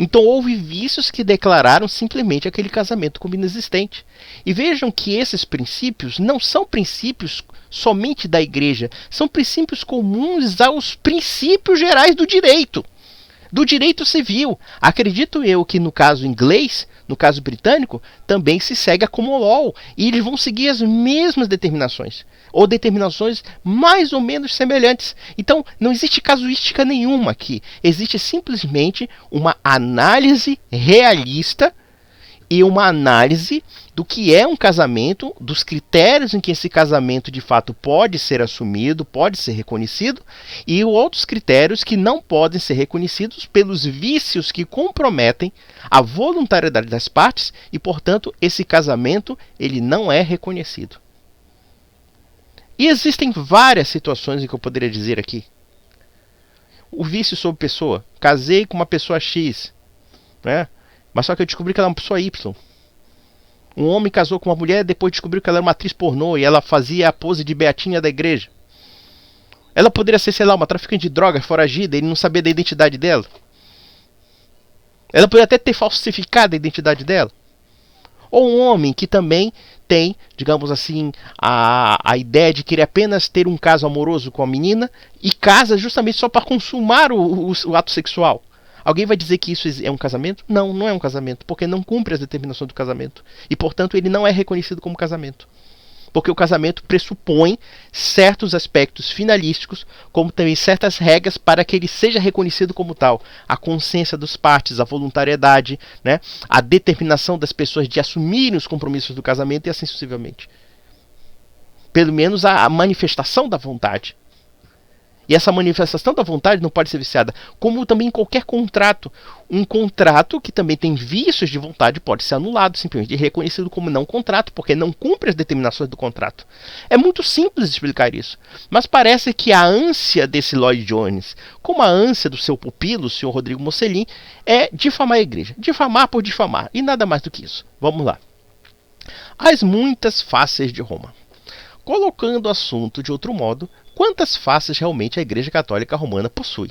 Então houve vícios que declararam simplesmente aquele casamento como inexistente. E vejam que esses princípios não são princípios somente da igreja, são princípios comuns aos princípios gerais do direito civil. Acredito eu que no caso inglês, no caso britânico, também se segue a common law, e eles vão seguir as mesmas determinações, ou determinações mais ou menos semelhantes. Então, não existe casuística nenhuma aqui. Existe simplesmente uma análise realista e uma análise do que é um casamento, dos critérios em que esse casamento de fato pode ser assumido, pode ser reconhecido, e outros critérios que não podem ser reconhecidos pelos vícios que comprometem a voluntariedade das partes e, portanto, esse casamento ele não é reconhecido. E existem várias situações em que eu poderia dizer aqui. O vício sobre pessoa. Casei com uma pessoa X, né? Mas só que eu descobri que ela é uma pessoa Y. Um homem casou com uma mulher, depois descobriu que ela era uma atriz pornô e ela fazia a pose de beatinha da igreja. Ela poderia ser, sei lá, uma traficante de drogas, foragida, e ele não sabia da identidade dela. Ela poderia até ter falsificado a identidade dela. Ou um homem que também tem, digamos assim, a ideia de querer apenas ter um caso amoroso com a menina e casa justamente só para consumar o ato sexual. Alguém vai dizer que isso é um casamento? Não, não é um casamento, porque não cumpre as determinações do casamento. E, portanto, ele não é reconhecido como casamento. Porque o casamento pressupõe certos aspectos finalísticos, como também certas regras para que ele seja reconhecido como tal. A consciência das partes, a voluntariedade, né? A determinação das pessoas de assumirem os compromissos do casamento e assim sucessivamente. Pelo menos a manifestação da vontade. E essa manifestação da vontade não pode ser viciada, como também em qualquer contrato. Um contrato que também tem vícios de vontade pode ser anulado, simplesmente reconhecido como não contrato, porque não cumpre as determinações do contrato. É muito simples explicar isso, mas parece que a ânsia desse Lloyd Jones, como a ânsia do seu pupilo, o senhor Rodrigo Mocelin, é difamar a igreja. Difamar por difamar, e nada mais do que isso. Vamos lá. As muitas faces de Roma. Colocando o assunto de outro modo, quantas faces realmente a Igreja Católica Romana possui?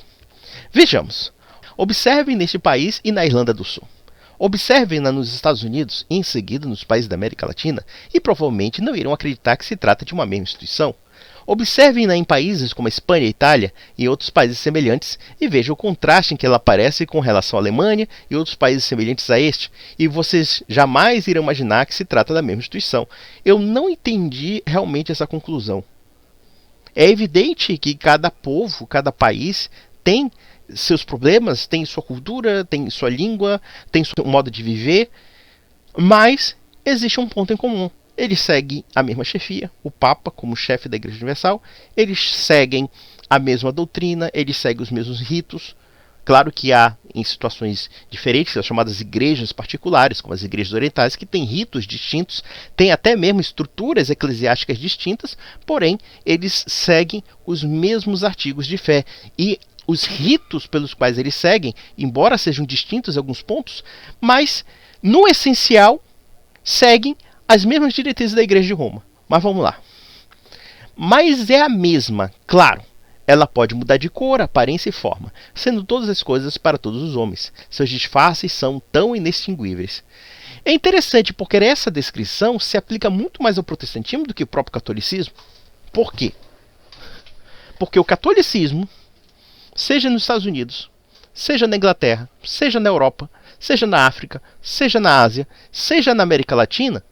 Vejamos. Observem neste país e na Irlanda do Sul. Observem-na nos Estados Unidos e em seguida nos países da América Latina e provavelmente não irão acreditar que se trata de uma mesma instituição. Observem-na em países como a Espanha e Itália e outros países semelhantes e vejam o contraste em que ela aparece com relação à Alemanha e outros países semelhantes a este, e vocês jamais irão imaginar que se trata da mesma instituição. Eu não entendi realmente essa conclusão. É evidente que cada povo, cada país tem seus problemas, tem sua cultura, tem sua língua, tem seu modo de viver, mas existe um ponto em comum. Eles seguem a mesma chefia, o Papa como chefe da Igreja Universal, eles seguem a mesma doutrina, eles seguem os mesmos ritos. Claro que há em situações diferentes, as chamadas igrejas particulares, como as igrejas orientais, que têm ritos distintos, têm até mesmo estruturas eclesiásticas distintas, porém eles seguem os mesmos artigos de fé. E os ritos pelos quais eles seguem, embora sejam distintos em alguns pontos, mas no essencial seguem as mesmas diretrizes da Igreja de Roma. Mas vamos lá. Mas é a mesma, claro. Ela pode mudar de cor, aparência e forma, sendo todas as coisas para todos os homens. Seus disfarces são tão inextinguíveis. É interessante porque essa descrição se aplica muito mais ao protestantismo do que ao próprio catolicismo. Por quê? Porque o catolicismo, seja nos Estados Unidos, seja na Inglaterra, seja na Europa, seja na África, seja na Ásia, seja na América Latina,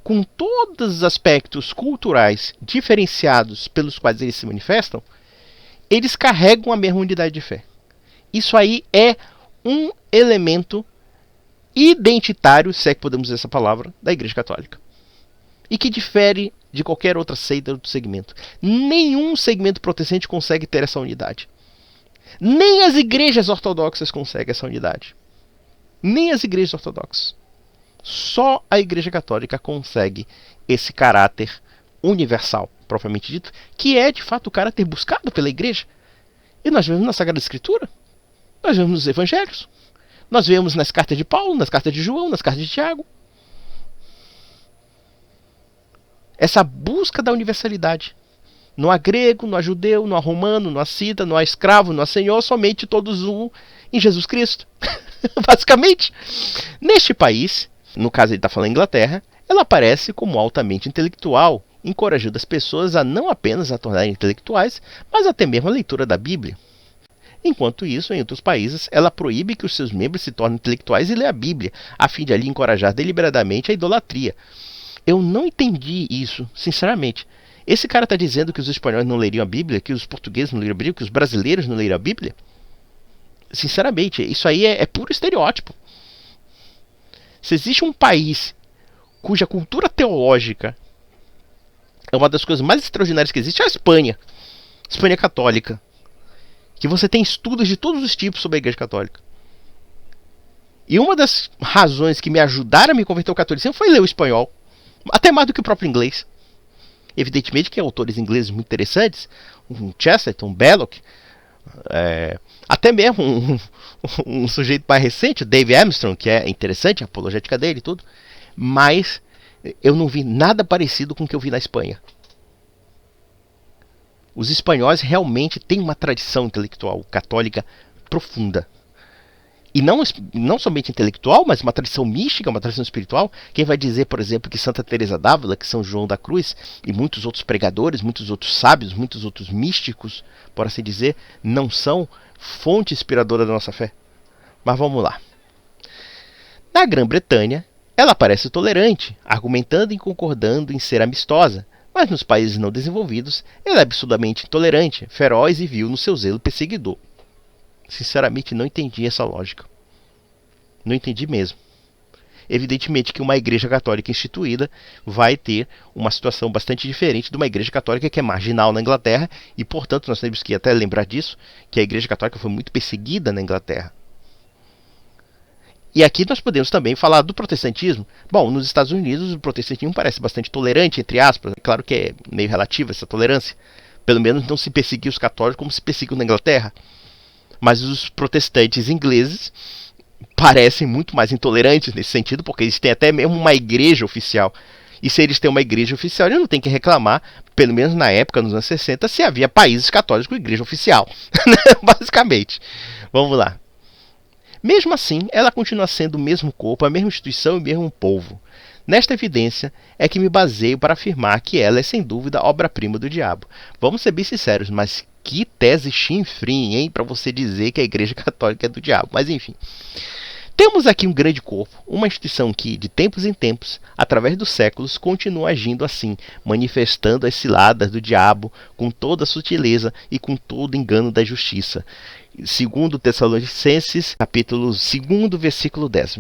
com todos os aspectos culturais diferenciados pelos quais eles se manifestam, eles carregam a mesma unidade de fé. Isso aí é um elemento identitário, se é que podemos usar essa palavra, da Igreja Católica. E que difere de qualquer outra seita do segmento. Nenhum segmento protestante consegue ter essa unidade. Nem as igrejas ortodoxas conseguem essa unidade. Nem as igrejas ortodoxas. Só a Igreja Católica consegue esse caráter universal, propriamente dito, que é de fato o caráter buscado pela Igreja. E nós vemos na Sagrada Escritura, nós vemos nos Evangelhos, nós vemos nas cartas de Paulo, nas cartas de João, nas cartas de Tiago. Essa busca da universalidade. Não há grego, não há judeu, não há romano, não há cita, não há escravo, não há senhor, somente todos um em Jesus Cristo. Basicamente. Neste país, no caso ele está falando Inglaterra, ela aparece como altamente intelectual, encorajando as pessoas a não apenas a tornarem intelectuais, mas até mesmo a leitura da Bíblia. Enquanto isso, em outros países, ela proíbe que os seus membros se tornem intelectuais e leiam a Bíblia, a fim de ali encorajar deliberadamente a idolatria. Eu não entendi isso, sinceramente. Esse cara está dizendo que os espanhóis não leriam a Bíblia, que os portugueses não leriam a Bíblia, que os brasileiros não leriam a Bíblia? Sinceramente, isso aí é puro estereótipo. Se existe um país cuja cultura teológica é uma das coisas mais extraordinárias que existe, é a Espanha. Espanha católica. Que você tem estudos de todos os tipos sobre a Igreja Católica. E uma das razões que me ajudaram a me converter ao catolicismo foi ler o espanhol. Até mais do que o próprio inglês. Evidentemente que há autores ingleses muito interessantes, um Chesterton, um Belloc, até mesmo um sujeito mais recente, o Dave Armstrong, que é interessante, a apologética dele e tudo, mas eu não vi nada parecido com o que eu vi na Espanha. Os espanhóis realmente têm uma tradição intelectual católica profunda. E não somente intelectual, mas uma tradição mística, uma tradição espiritual. Quem vai dizer, por exemplo, que Santa Teresa d'Ávila, que São João da Cruz e muitos outros pregadores, muitos outros sábios, muitos outros místicos, por assim dizer, não são fonte inspiradora da nossa fé? Mas vamos lá. Na Grã-Bretanha, ela parece tolerante, argumentando e concordando em ser amistosa, mas nos países não desenvolvidos, ela é absurdamente intolerante, feroz e vil no seu zelo perseguidor. Sinceramente, não entendi essa lógica. Não entendi mesmo. Evidentemente que uma igreja católica instituída vai ter uma situação bastante diferente de uma igreja católica que é marginal na Inglaterra, e, portanto, nós temos que até lembrar disso, que a igreja católica foi muito perseguida na Inglaterra. E aqui nós podemos também falar do protestantismo. Bom, nos Estados Unidos o protestantismo parece bastante tolerante, entre aspas. É claro que é meio relativa essa tolerância. Pelo menos não se perseguiu os católicos como se perseguiu na Inglaterra. Mas os protestantes ingleses parecem muito mais intolerantes nesse sentido, porque eles têm até mesmo uma igreja oficial. E se eles têm uma igreja oficial, eles não têm que reclamar, pelo menos na época, nos anos 60, se havia países católicos com igreja oficial. Basicamente. Vamos lá. Mesmo assim, ela continua sendo o mesmo corpo, a mesma instituição e o mesmo povo. Nesta evidência é que me baseio para afirmar que ela é sem dúvida a obra-prima do diabo. Vamos ser bem sinceros, mas que tese chinfrim, hein, para você dizer que a Igreja Católica é do diabo. Mas enfim. Temos aqui um grande corpo, uma instituição que, de tempos em tempos, através dos séculos, continua agindo assim, manifestando as ciladas do diabo com toda a sutileza e com todo o engano da justiça. Segundo Tessalonicenses, capítulo 2, versículo 10.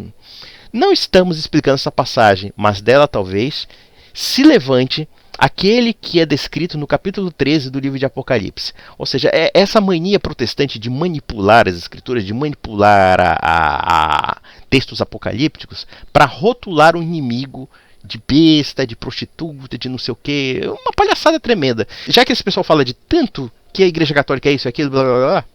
Não estamos explicando essa passagem, mas dela talvez se levante aquele que é descrito no capítulo 13 do livro de Apocalipse. Ou seja, é essa mania protestante de manipular as escrituras, de manipular a textos apocalípticos para rotular o inimigo de besta, de prostituta, de não sei o que. Uma palhaçada tremenda. Já que esse pessoal fala de tanto que a Igreja Católica é isso, aquilo, blá blá blá,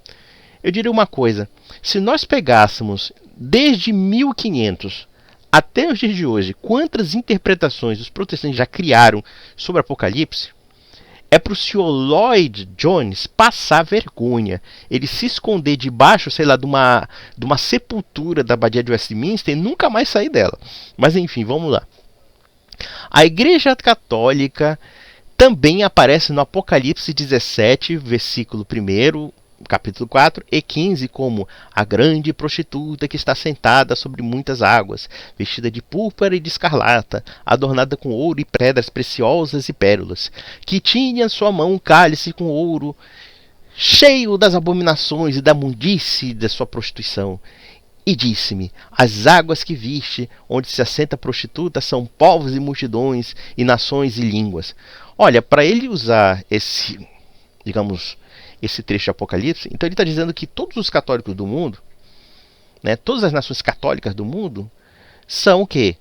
eu diria uma coisa. Se nós pegássemos desde 1500 até os dias de hoje, quantas interpretações os protestantes já criaram sobre Apocalipse, é para o Sr. Lloyd Jones passar vergonha. Ele se esconder debaixo, sei lá, de uma sepultura da Abadia de Westminster e nunca mais sair dela. Mas enfim, vamos lá. A Igreja Católica também aparece no Apocalipse 17, versículo 1, capítulo 4 e 15 como a grande prostituta que está sentada sobre muitas águas, vestida de púrpura e de escarlata, adornada com ouro e pedras preciosas e pérolas, que tinha em sua mão um cálice com ouro, cheio das abominações e da mundice da sua prostituição. E disse-me: as águas que viste, onde se assenta a prostituta, são povos e multidões, e nações e línguas. Olha, para ele usar esse, digamos, esse trecho de Apocalipse, então ele está dizendo que todos os católicos do mundo, né, todas as nações católicas do mundo, são o quê?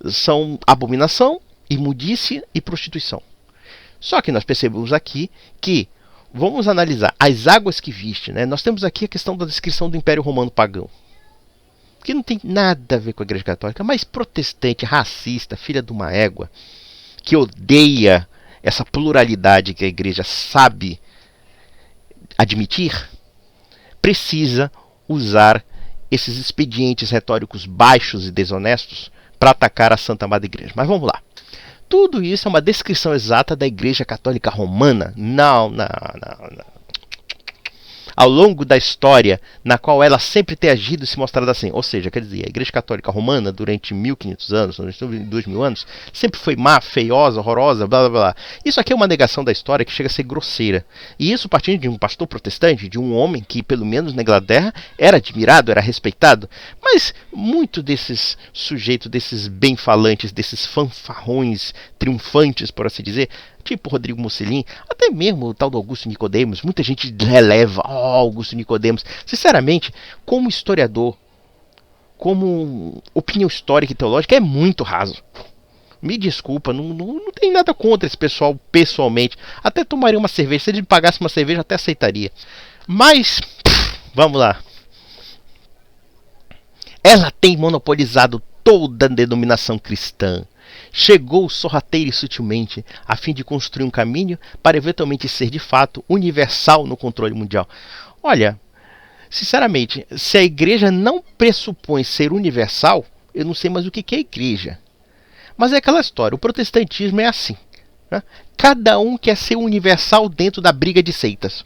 São abominação, imundície e prostituição. Só que nós percebemos aqui que, vamos analisar as águas que viste, né, nós temos aqui a questão da descrição do Império Romano Pagão, que não tem nada a ver com a Igreja Católica, mas protestante, racista, filha de uma égua, que odeia essa pluralidade que a Igreja sabe admitir, precisa usar esses expedientes retóricos baixos e desonestos para atacar a Santa Amada Igreja. Mas vamos lá. Tudo isso é uma descrição exata da Igreja Católica Romana? Não. Ao longo da história, na qual ela sempre tem agido e se mostrado assim. Ou seja, quer dizer, a Igreja Católica Romana, durante 1500 anos, durante 2000 anos, sempre foi má, feiosa, horrorosa, blá blá blá. Isso aqui é uma negação da história que chega a ser grosseira. E isso partindo de um pastor protestante, de um homem que, pelo menos na Inglaterra, era admirado, era respeitado. Mas muito desses sujeitos, desses bem-falantes, desses fanfarrões triunfantes, por assim dizer, tipo Rodrigo Mussolini, até mesmo o tal do Augusto Nicodemos, muita gente releva, Augusto Nicodemos. Sinceramente, como historiador, como opinião histórica e teológica, é muito raso. Me desculpa, não tem nada contra esse pessoal pessoalmente. Até tomaria uma cerveja, se ele pagasse uma cerveja até aceitaria. Mas, vamos lá. Ela tem monopolizado toda a denominação cristã. Chegou sorrateira e sutilmente, a fim de construir um caminho para eventualmente ser de fato universal no controle mundial. Olha, sinceramente, se a igreja não pressupõe ser universal, eu não sei mais o que é igreja. Mas é aquela história, o protestantismo é assim, né? Cada um quer ser universal dentro da briga de seitas.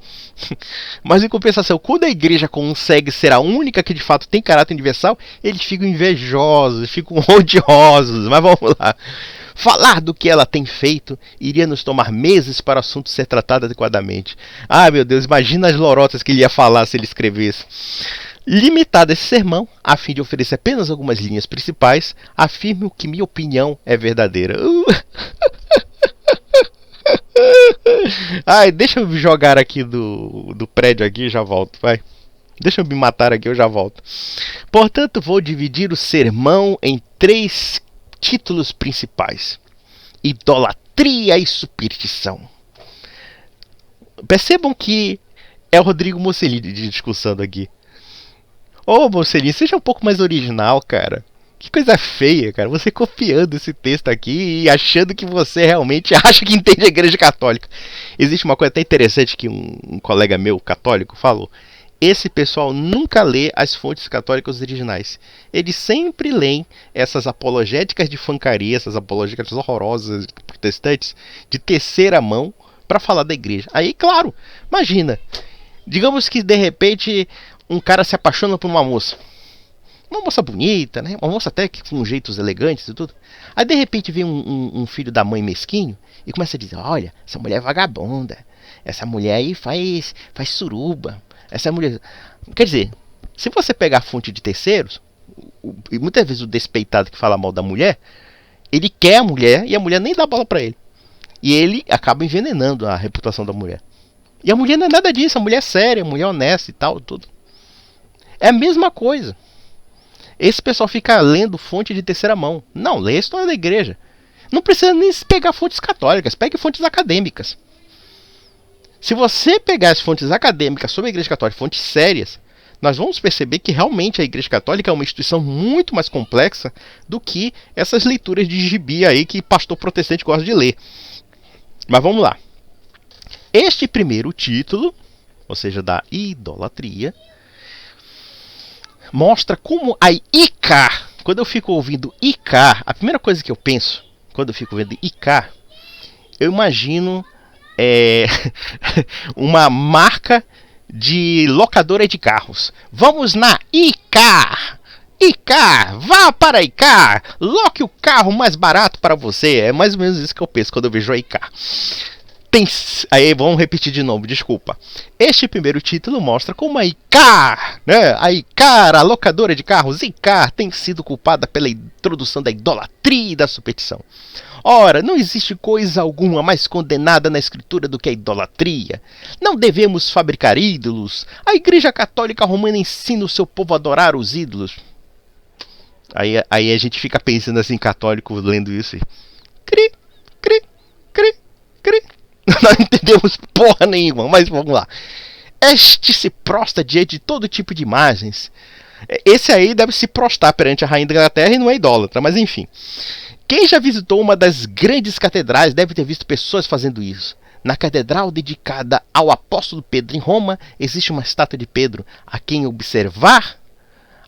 Mas em compensação, quando a igreja consegue ser a única que de fato tem caráter universal, eles ficam invejosos, ficam odiosos. Mas vamos lá. Falar do que ela tem feito iria nos tomar meses para o assunto ser tratado adequadamente. Ah, meu Deus, imagina as lorotas que ele ia falar se ele escrevesse. Limitado esse sermão, a fim de oferecer apenas algumas linhas principais, afirmo que minha opinião é verdadeira. Ai, deixa eu jogar aqui do prédio aqui e já volto, vai. Deixa eu me matar aqui, eu já volto. Portanto, vou dividir o sermão em 3 títulos principais: idolatria e superstição. Percebam que é o Rodrigo Mussolini discussando aqui. Ô, Mussolini, seja um pouco mais original, cara. Que coisa feia, cara. Você copiando esse texto aqui e achando que você realmente acha que entende a Igreja Católica. Existe uma coisa até interessante que um colega meu católico falou. Esse pessoal nunca lê as fontes católicas originais. Eles sempre leem essas apologéticas de fancaria, essas apologéticas horrorosas protestantes de terceira mão para falar da igreja. Aí, claro, imagina. Digamos que de repente um cara se apaixona por uma moça. Uma moça bonita, né? Uma moça até com jeitos elegantes e tudo. Aí de repente vem um filho da mãe mesquinho e começa a dizer: olha, essa mulher é vagabunda. Essa mulher aí faz suruba. Essa mulher... Quer dizer, se você pegar a fonte de terceiros, e muitas vezes o despeitado que fala mal da mulher, ele quer a mulher e a mulher nem dá bola pra ele. E ele acaba envenenando a reputação da mulher. E a mulher não é nada disso, a mulher é séria, a mulher é honesta e tal, tudo. É a mesma coisa. Esse pessoal fica lendo fonte de terceira mão. Não, lê a história da igreja. Não precisa nem pegar fontes católicas, pegue fontes acadêmicas. Se você pegar as fontes acadêmicas sobre a Igreja Católica, fontes sérias, nós vamos perceber que realmente a Igreja Católica é uma instituição muito mais complexa do que essas leituras de gibi aí que pastor protestante gosta de ler. Mas vamos lá. Este primeiro título, ou seja, da idolatria, mostra como a Icar, quando eu fico ouvindo Icar, a primeira coisa que eu penso, quando eu fico ouvindo Icar, eu imagino uma marca de locadora de carros. Vamos na Icar! Icar! Vá para a Icar! Loque o carro mais barato para você. É mais ou menos isso que eu penso quando eu vejo a Icar. Aí vamos repetir de novo, desculpa. Este primeiro título mostra como a Icar, né, a locadora de carros Icar, tem sido culpada pela introdução da idolatria e da superstição. Ora, não existe coisa alguma mais condenada na Escritura do que a idolatria. Não devemos fabricar ídolos. A Igreja Católica Romana ensina o seu povo a adorar os ídolos. Aí a gente fica pensando assim, católico, lendo isso. Cri, cri, cri, cri. Não entendemos porra nenhuma, mas vamos lá. Este se prostra diante de todo tipo de imagens. Esse aí deve se prostrar perante a rainha da Inglaterra e não é idólatra, mas enfim. Quem já visitou uma das grandes catedrais deve ter visto pessoas fazendo isso. Na catedral dedicada ao apóstolo Pedro em Roma, existe uma estátua de Pedro. A quem observar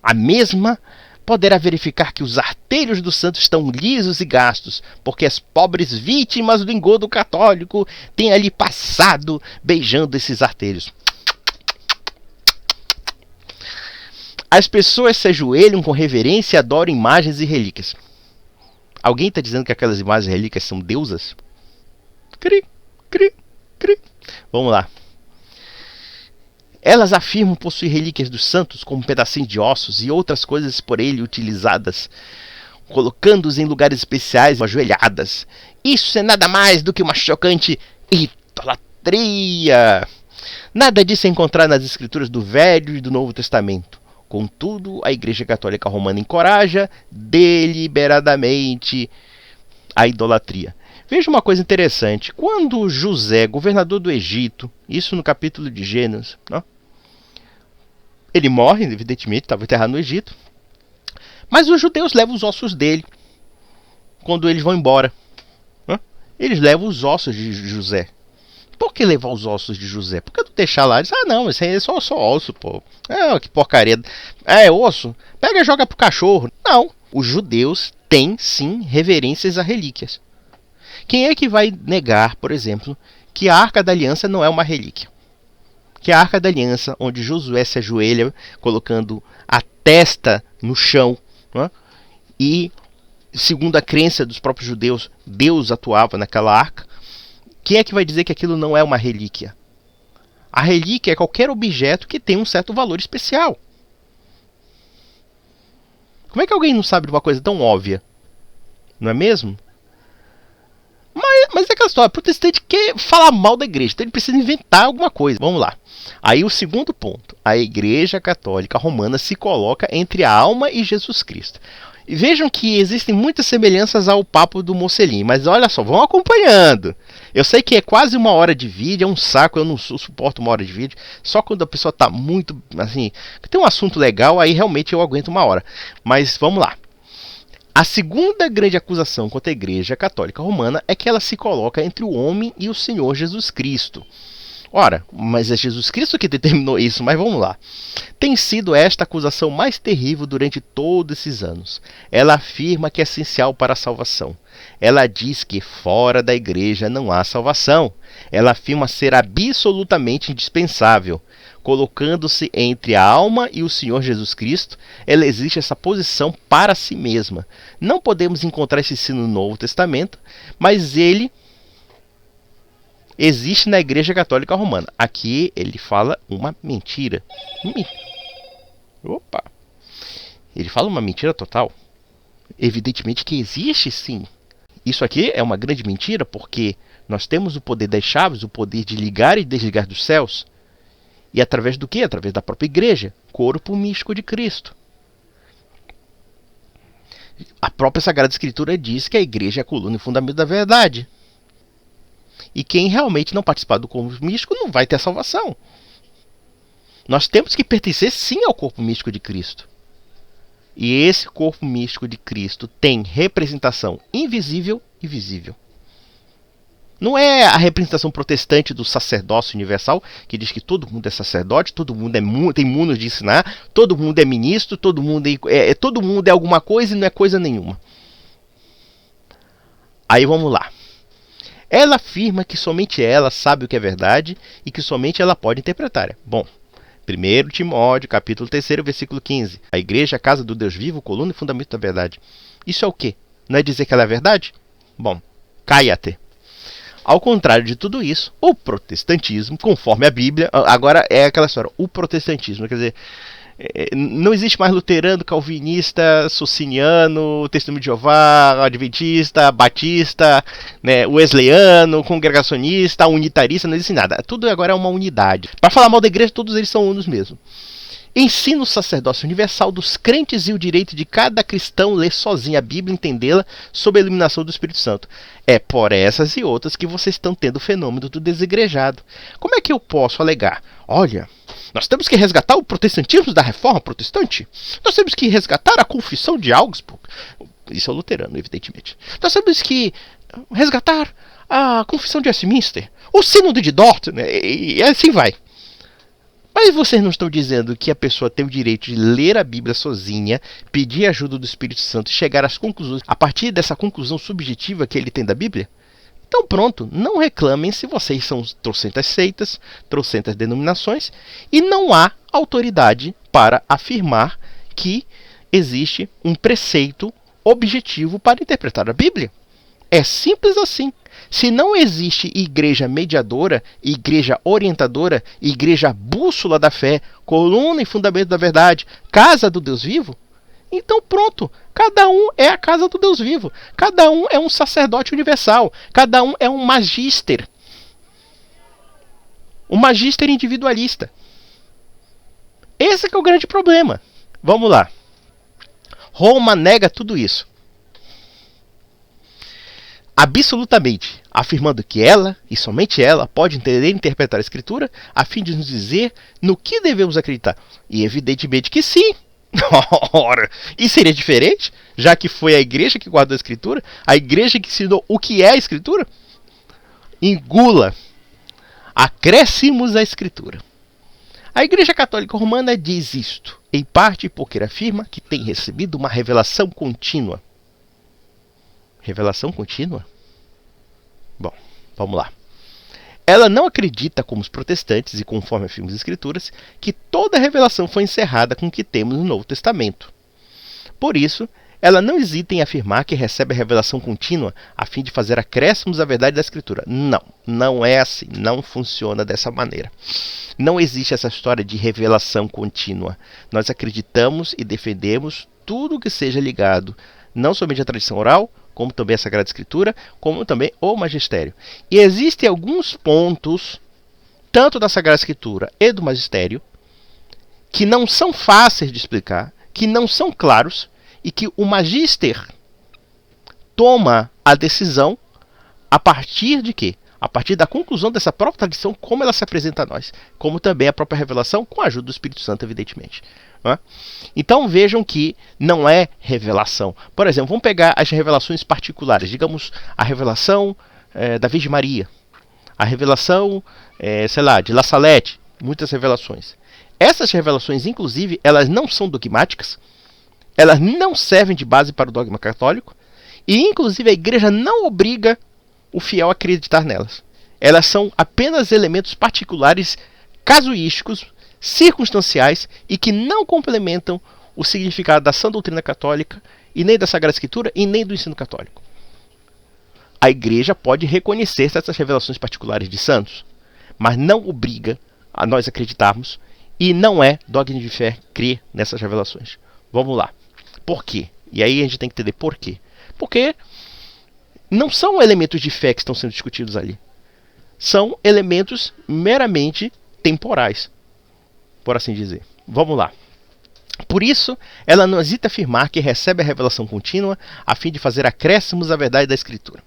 a mesma poderá verificar que os artelhos do santo estão lisos e gastos, porque as pobres vítimas do engodo católico têm ali passado beijando esses artelhos. As pessoas se ajoelham com reverência e adoram imagens e relíquias. Alguém está dizendo que aquelas imagens e relíquias são deusas? Cri, cri, cri. Vamos lá. Elas afirmam possuir relíquias dos santos, como pedacinhos de ossos e outras coisas por ele utilizadas, colocando-os em lugares especiais, ajoelhadas. Isso é nada mais do que uma chocante idolatria. Nada disso é encontrado nas escrituras do Velho e do Novo Testamento. Contudo, a Igreja Católica Romana encoraja deliberadamente a idolatria. Veja uma coisa interessante. Quando José, governador do Egito, isso no capítulo de Gênesis, não? Ele morre, evidentemente, estava enterrado no Egito. Mas os judeus levam os ossos dele quando eles vão embora. Não? Eles levam os ossos de José. Por que levar os ossos de José? Por que não deixar lá? Diz, não, isso aí é só osso, pô. Que porcaria. É osso? Pega e joga pro cachorro. Não. Os judeus têm, sim, reverências a relíquias. Quem é que vai negar, por exemplo, que a Arca da Aliança não é uma relíquia? Que a Arca da Aliança, onde Josué se ajoelha, colocando a testa no chão, né? E, segundo a crença dos próprios judeus, Deus atuava naquela arca. Quem é que vai dizer que aquilo não é uma relíquia? A relíquia é qualquer objeto que tem um certo valor especial. Como é que alguém não sabe de uma coisa tão óbvia? Não é mesmo? Mas é aquela história, o protestante quer falar mal da igreja, então ele precisa inventar alguma coisa. Vamos lá. Aí o segundo ponto. A Igreja Católica Romana se coloca entre a alma e Jesus Cristo. E vejam que existem muitas semelhanças ao papo do Mocelin, mas olha só, vão acompanhando. Eu sei que é quase 1 hora de vídeo, é um saco, eu não suporto 1 hora de vídeo. Só quando a pessoa está muito, assim, tem um assunto legal, aí realmente eu aguento 1 hora. Mas vamos lá. A segunda grande acusação contra a Igreja Católica Romana é que ela se coloca entre o homem e o Senhor Jesus Cristo. Ora, mas é Jesus Cristo que determinou isso, mas vamos lá. Tem sido esta a acusação mais terrível durante todos esses anos. Ela afirma que é essencial para a salvação. Ela diz que fora da igreja não há salvação. Ela afirma ser absolutamente indispensável. Colocando-se entre a alma e o Senhor Jesus Cristo, ela existe essa posição para si mesma. Não podemos encontrar esse ensino no Novo Testamento, mas ele existe na Igreja Católica Romana. Aqui ele fala uma mentira. Opa! Ele fala uma mentira total. Evidentemente que existe sim. Isso aqui é uma grande mentira porque nós temos o poder das chaves, o poder de ligar e desligar dos céus. E através do quê? Através da própria igreja, corpo místico de Cristo. A própria Sagrada Escritura diz que a igreja é a coluna e fundamento da verdade. E quem realmente não participar do corpo místico não vai ter salvação. Nós temos que pertencer sim ao corpo místico de Cristo. E esse corpo místico de Cristo tem representação invisível e visível. Não é a representação protestante do sacerdócio universal, que diz que todo mundo é sacerdote, todo mundo tem mundo de ensinar, todo mundo é ministro, todo mundo é alguma coisa e não é coisa nenhuma. Aí vamos lá. Ela afirma que somente ela sabe o que é verdade e que somente ela pode interpretar. Bom, 1 Timóteo, capítulo 3, versículo 15. A igreja é a casa do Deus vivo, coluna e fundamento da verdade. Isso é o quê? Não é dizer que ela é verdade? Bom, caia-te. Ao contrário de tudo isso, o protestantismo, conforme a Bíblia, agora é aquela história, o protestantismo, quer dizer, não existe mais luterano, calvinista, sociniano, testemunho de Jeová, adventista, batista, né, wesleyano, congregacionista, unitarista, não existe nada. Tudo agora é uma unidade. Para falar mal da igreja, todos eles são unos mesmo. Ensina o sacerdócio universal dos crentes e o direito de cada cristão ler sozinho a Bíblia e entendê-la sob a iluminação do Espírito Santo. É por essas e outras que vocês estão tendo o fenômeno do desigrejado. Como é que eu posso alegar? Olha, nós temos que resgatar o protestantismo da reforma protestante. Nós temos que resgatar a confissão de Augsburg. Isso é luterano, evidentemente. Nós temos que resgatar a confissão de Westminster. O sínodo de Dort, né? E assim vai. Mas vocês não estão dizendo que a pessoa tem o direito de ler a Bíblia sozinha, pedir ajuda do Espírito Santo e chegar às conclusões a partir dessa conclusão subjetiva que ele tem da Bíblia? Então pronto, não reclamem se vocês são trocentas seitas, trocentas denominações, e não há autoridade para afirmar que existe um preceito objetivo para interpretar a Bíblia. É simples assim. Se não existe igreja mediadora, igreja orientadora, igreja bússola da fé, coluna e fundamento da verdade, casa do Deus vivo, então pronto, cada um é a casa do Deus vivo, cada um é um sacerdote universal, cada um é um magíster individualista. Esse que é o grande problema. Vamos lá. Roma nega tudo isso. Absolutamente, afirmando que ela, e somente ela, pode entender e interpretar a Escritura, a fim de nos dizer no que devemos acreditar. E evidentemente que sim. Ora, e seria diferente, já que foi a igreja que guardou a Escritura, a igreja que ensinou o que é a Escritura? Engula. Acréscimos à Escritura. A Igreja Católica Romana diz isto, em parte porque afirma que tem recebido uma revelação contínua. Revelação contínua? Bom, vamos lá. Ela não acredita, como os protestantes e conforme afirmam as Escrituras, que toda a revelação foi encerrada com o que temos no Novo Testamento. Por isso, ela não hesita em afirmar que recebe a revelação contínua a fim de fazer acréscimos à verdade da Escritura. Não, não é assim, não funciona dessa maneira. Não existe essa história de revelação contínua. Nós acreditamos e defendemos tudo que seja ligado, não somente à tradição oral, como também a Sagrada Escritura, como também o magistério. E existem alguns pontos, tanto da Sagrada Escritura e do magistério, que não são fáceis de explicar, que não são claros, e que o magister toma a decisão a partir de quê? A partir da conclusão dessa própria tradição, como ela se apresenta a nós, como também a própria revelação, com a ajuda do Espírito Santo, evidentemente. Não é? Então vejam que não é revelação. Por exemplo, vamos pegar as revelações particulares, digamos, a revelação da Virgem Maria, a revelação, sei lá, de La Salette, muitas revelações. Essas revelações, inclusive, elas não são dogmáticas, elas não servem de base para o dogma católico, e inclusive a igreja não obriga o fiel a acreditar nelas. Elas são apenas elementos particulares, casuísticos, circunstanciais e que não complementam o significado da sã doutrina católica e nem da Sagrada Escritura e nem do ensino católico. A igreja pode reconhecer essas revelações particulares de santos, mas não obriga a nós acreditarmos e não é dogma de fé crer nessas revelações. Vamos lá. Por quê? E aí a gente tem que entender por quê. Porque não são elementos de fé que estão sendo discutidos ali. São elementos meramente temporais, por assim dizer. Vamos lá. Por isso, ela não hesita afirmar que recebe a revelação contínua a fim de fazer acréscimos à verdade da Escritura.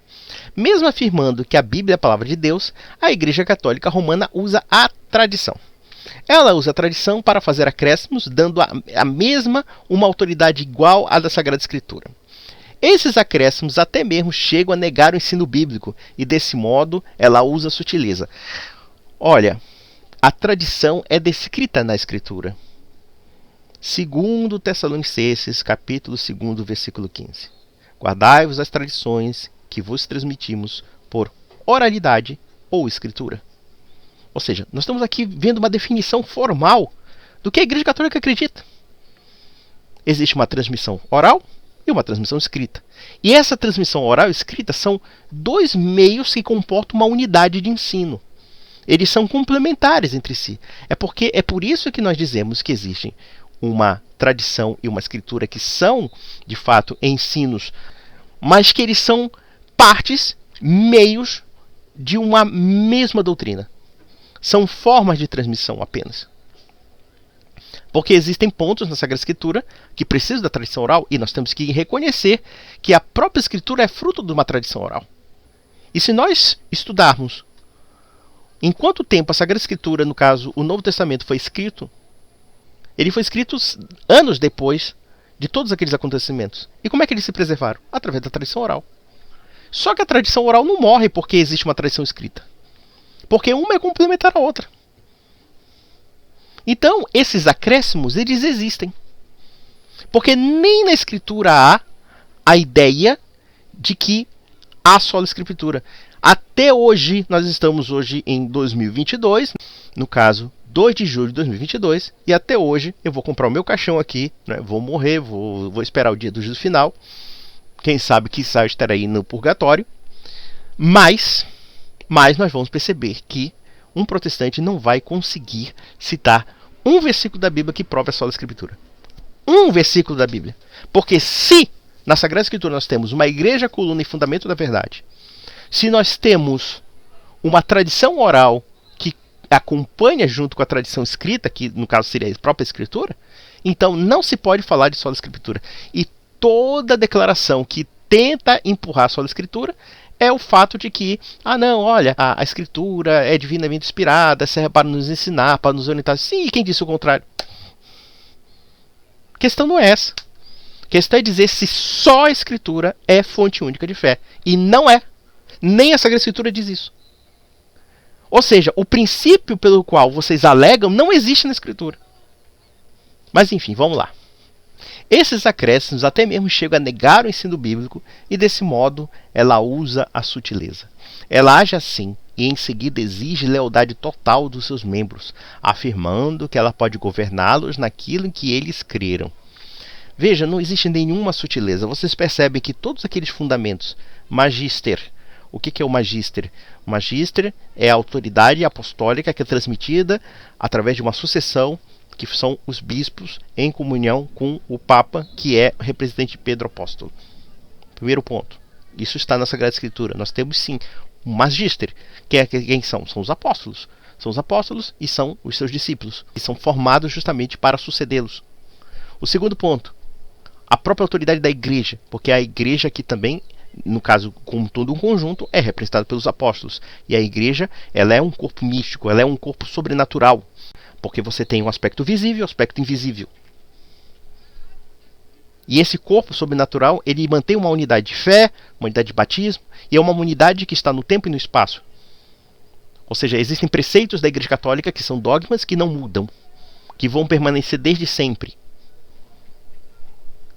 Mesmo afirmando que a Bíblia é a palavra de Deus, a Igreja Católica Romana usa a tradição. Ela usa a tradição para fazer acréscimos, dando a mesma uma autoridade igual à da Sagrada Escritura. Esses acréscimos até mesmo chegam a negar o ensino bíblico, e desse modo ela usa a sutileza. Olha, a tradição é descrita na Escritura. 2 Tessalonicenses, capítulo 2, versículo 15. Guardai-vos as tradições que vos transmitimos por oralidade ou escritura. Ou seja, nós estamos aqui vendo uma definição formal do que a Igreja Católica acredita. Existe uma transmissão oral e uma transmissão escrita. E essa transmissão oral e escrita são dois meios que comportam uma unidade de ensino. Eles são complementares entre si. É por isso que nós dizemos que existem uma tradição e uma escritura que são, de fato, ensinos, mas que eles são partes, meios de uma mesma doutrina. São formas de transmissão apenas. Porque existem pontos na Sagrada Escritura que precisam da tradição oral e nós temos que reconhecer que a própria Escritura é fruto de uma tradição oral. E se nós estudarmos em quanto tempo a Sagrada Escritura, no caso, o Novo Testamento, foi escrito, ele foi escrito anos depois de todos aqueles acontecimentos. E como é que eles se preservaram? Através da tradição oral. Só que a tradição oral não morre porque existe uma tradição escrita. Porque uma é complementar a outra. Então, esses acréscimos, eles existem. Porque nem na Escritura há a ideia de que há só a Escritura. Até hoje, nós estamos hoje em 2022, no caso, 2 de julho de 2022, e até hoje eu vou comprar o meu caixão aqui, né? Vou morrer, vou esperar o dia do juízo final. Quem sabe que eu estarei no purgatório. Mas nós vamos perceber que um protestante não vai conseguir citar um versículo da Bíblia que prove a sola Escritura. Um versículo da Bíblia. Porque se na Sagrada Escritura nós temos uma igreja, coluna e fundamento da verdade, se nós temos uma tradição oral que acompanha junto com a tradição escrita, que no caso seria a própria Escritura, então não se pode falar de sola Escritura. E toda declaração que tenta empurrar a sola Escritura é o fato de que, não, olha, a Escritura é divinamente inspirada, serve para nos ensinar, para nos orientar. Sim, e quem disse o contrário? A questão não é essa. A questão é dizer se só a Escritura é fonte única de fé. E não é. Nem a Sagrada Escritura diz isso. Ou seja, o princípio pelo qual vocês alegam não existe na Escritura. Mas enfim, vamos lá. Esses acréscimos até mesmo chegam a negar o ensino bíblico e desse modo ela usa a sutileza. Ela age assim e em seguida exige lealdade total dos seus membros, afirmando que ela pode governá-los naquilo em que eles creram. Veja, não existe nenhuma sutileza. Vocês percebem que todos aqueles fundamentos, magister. O que é o magister? O magister é a autoridade apostólica que é transmitida através de uma sucessão, que são os bispos em comunhão com o Papa, que é o representante de Pedro Apóstolo. Primeiro ponto. Isso está na Sagrada Escritura. Nós temos sim um magister, quem são? São os apóstolos. São os apóstolos e são os seus discípulos, que são formados justamente para sucedê-los. O segundo ponto, a própria autoridade da igreja, porque a igreja aqui também, no caso, como todo um conjunto, é representada pelos apóstolos. E a igreja, ela é um corpo místico, ela é um corpo sobrenatural. Porque você tem um aspecto visível e um aspecto invisível. E esse corpo sobrenatural, ele mantém uma unidade de fé, uma unidade de batismo, e é uma unidade que está no tempo e no espaço. Ou seja, existem preceitos da Igreja Católica que são dogmas que não mudam, que vão permanecer desde sempre.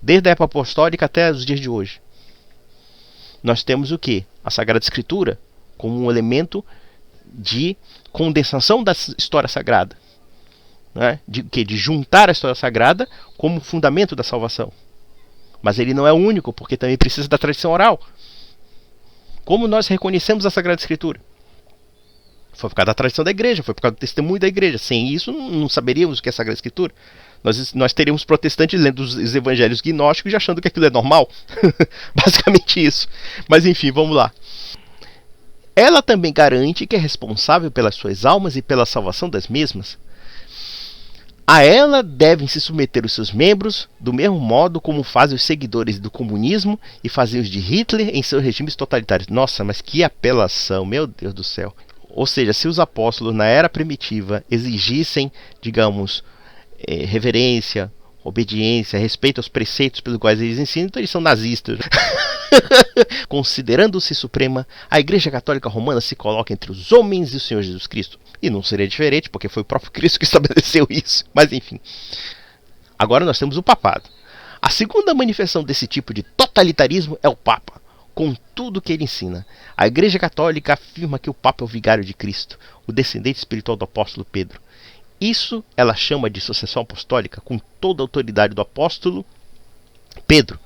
Desde a época apostólica até os dias de hoje. Nós temos o quê? A Sagrada Escritura como um elemento de condensação da história sagrada. Né? De juntar a história sagrada como fundamento da salvação. Mas ele não é o único, porque também precisa da tradição oral. Como nós reconhecemos a Sagrada Escritura? Foi por causa da tradição da igreja, foi por causa do testemunho da igreja. Sem isso, não saberíamos o que é a Sagrada Escritura. Nós teríamos protestantes lendo os evangelhos gnósticos e achando que aquilo é normal. Basicamente isso. Mas enfim, vamos lá. Ela também garante que é responsável pelas suas almas e pela salvação das mesmas. A ela devem se submeter os seus membros, do mesmo modo como fazem os seguidores do comunismo e faziam os de Hitler em seus regimes totalitários. Nossa, mas que apelação, meu Deus do céu. Ou seja, se os apóstolos na era primitiva exigissem, digamos, reverência, obediência, respeito aos preceitos pelos quais eles ensinam, então eles são nazistas. Considerando-se suprema, a Igreja Católica Romana se coloca entre os homens e o Senhor Jesus Cristo. E não seria diferente, porque foi o próprio Cristo que estabeleceu isso. Mas enfim. Agora nós temos o papado. A segunda manifestação desse tipo de totalitarismo é o Papa, com tudo que ele ensina. A Igreja Católica afirma que o Papa é o vigário de Cristo, o descendente espiritual do apóstolo Pedro. Isso ela chama de sucessão apostólica com toda a autoridade do apóstolo Pedro.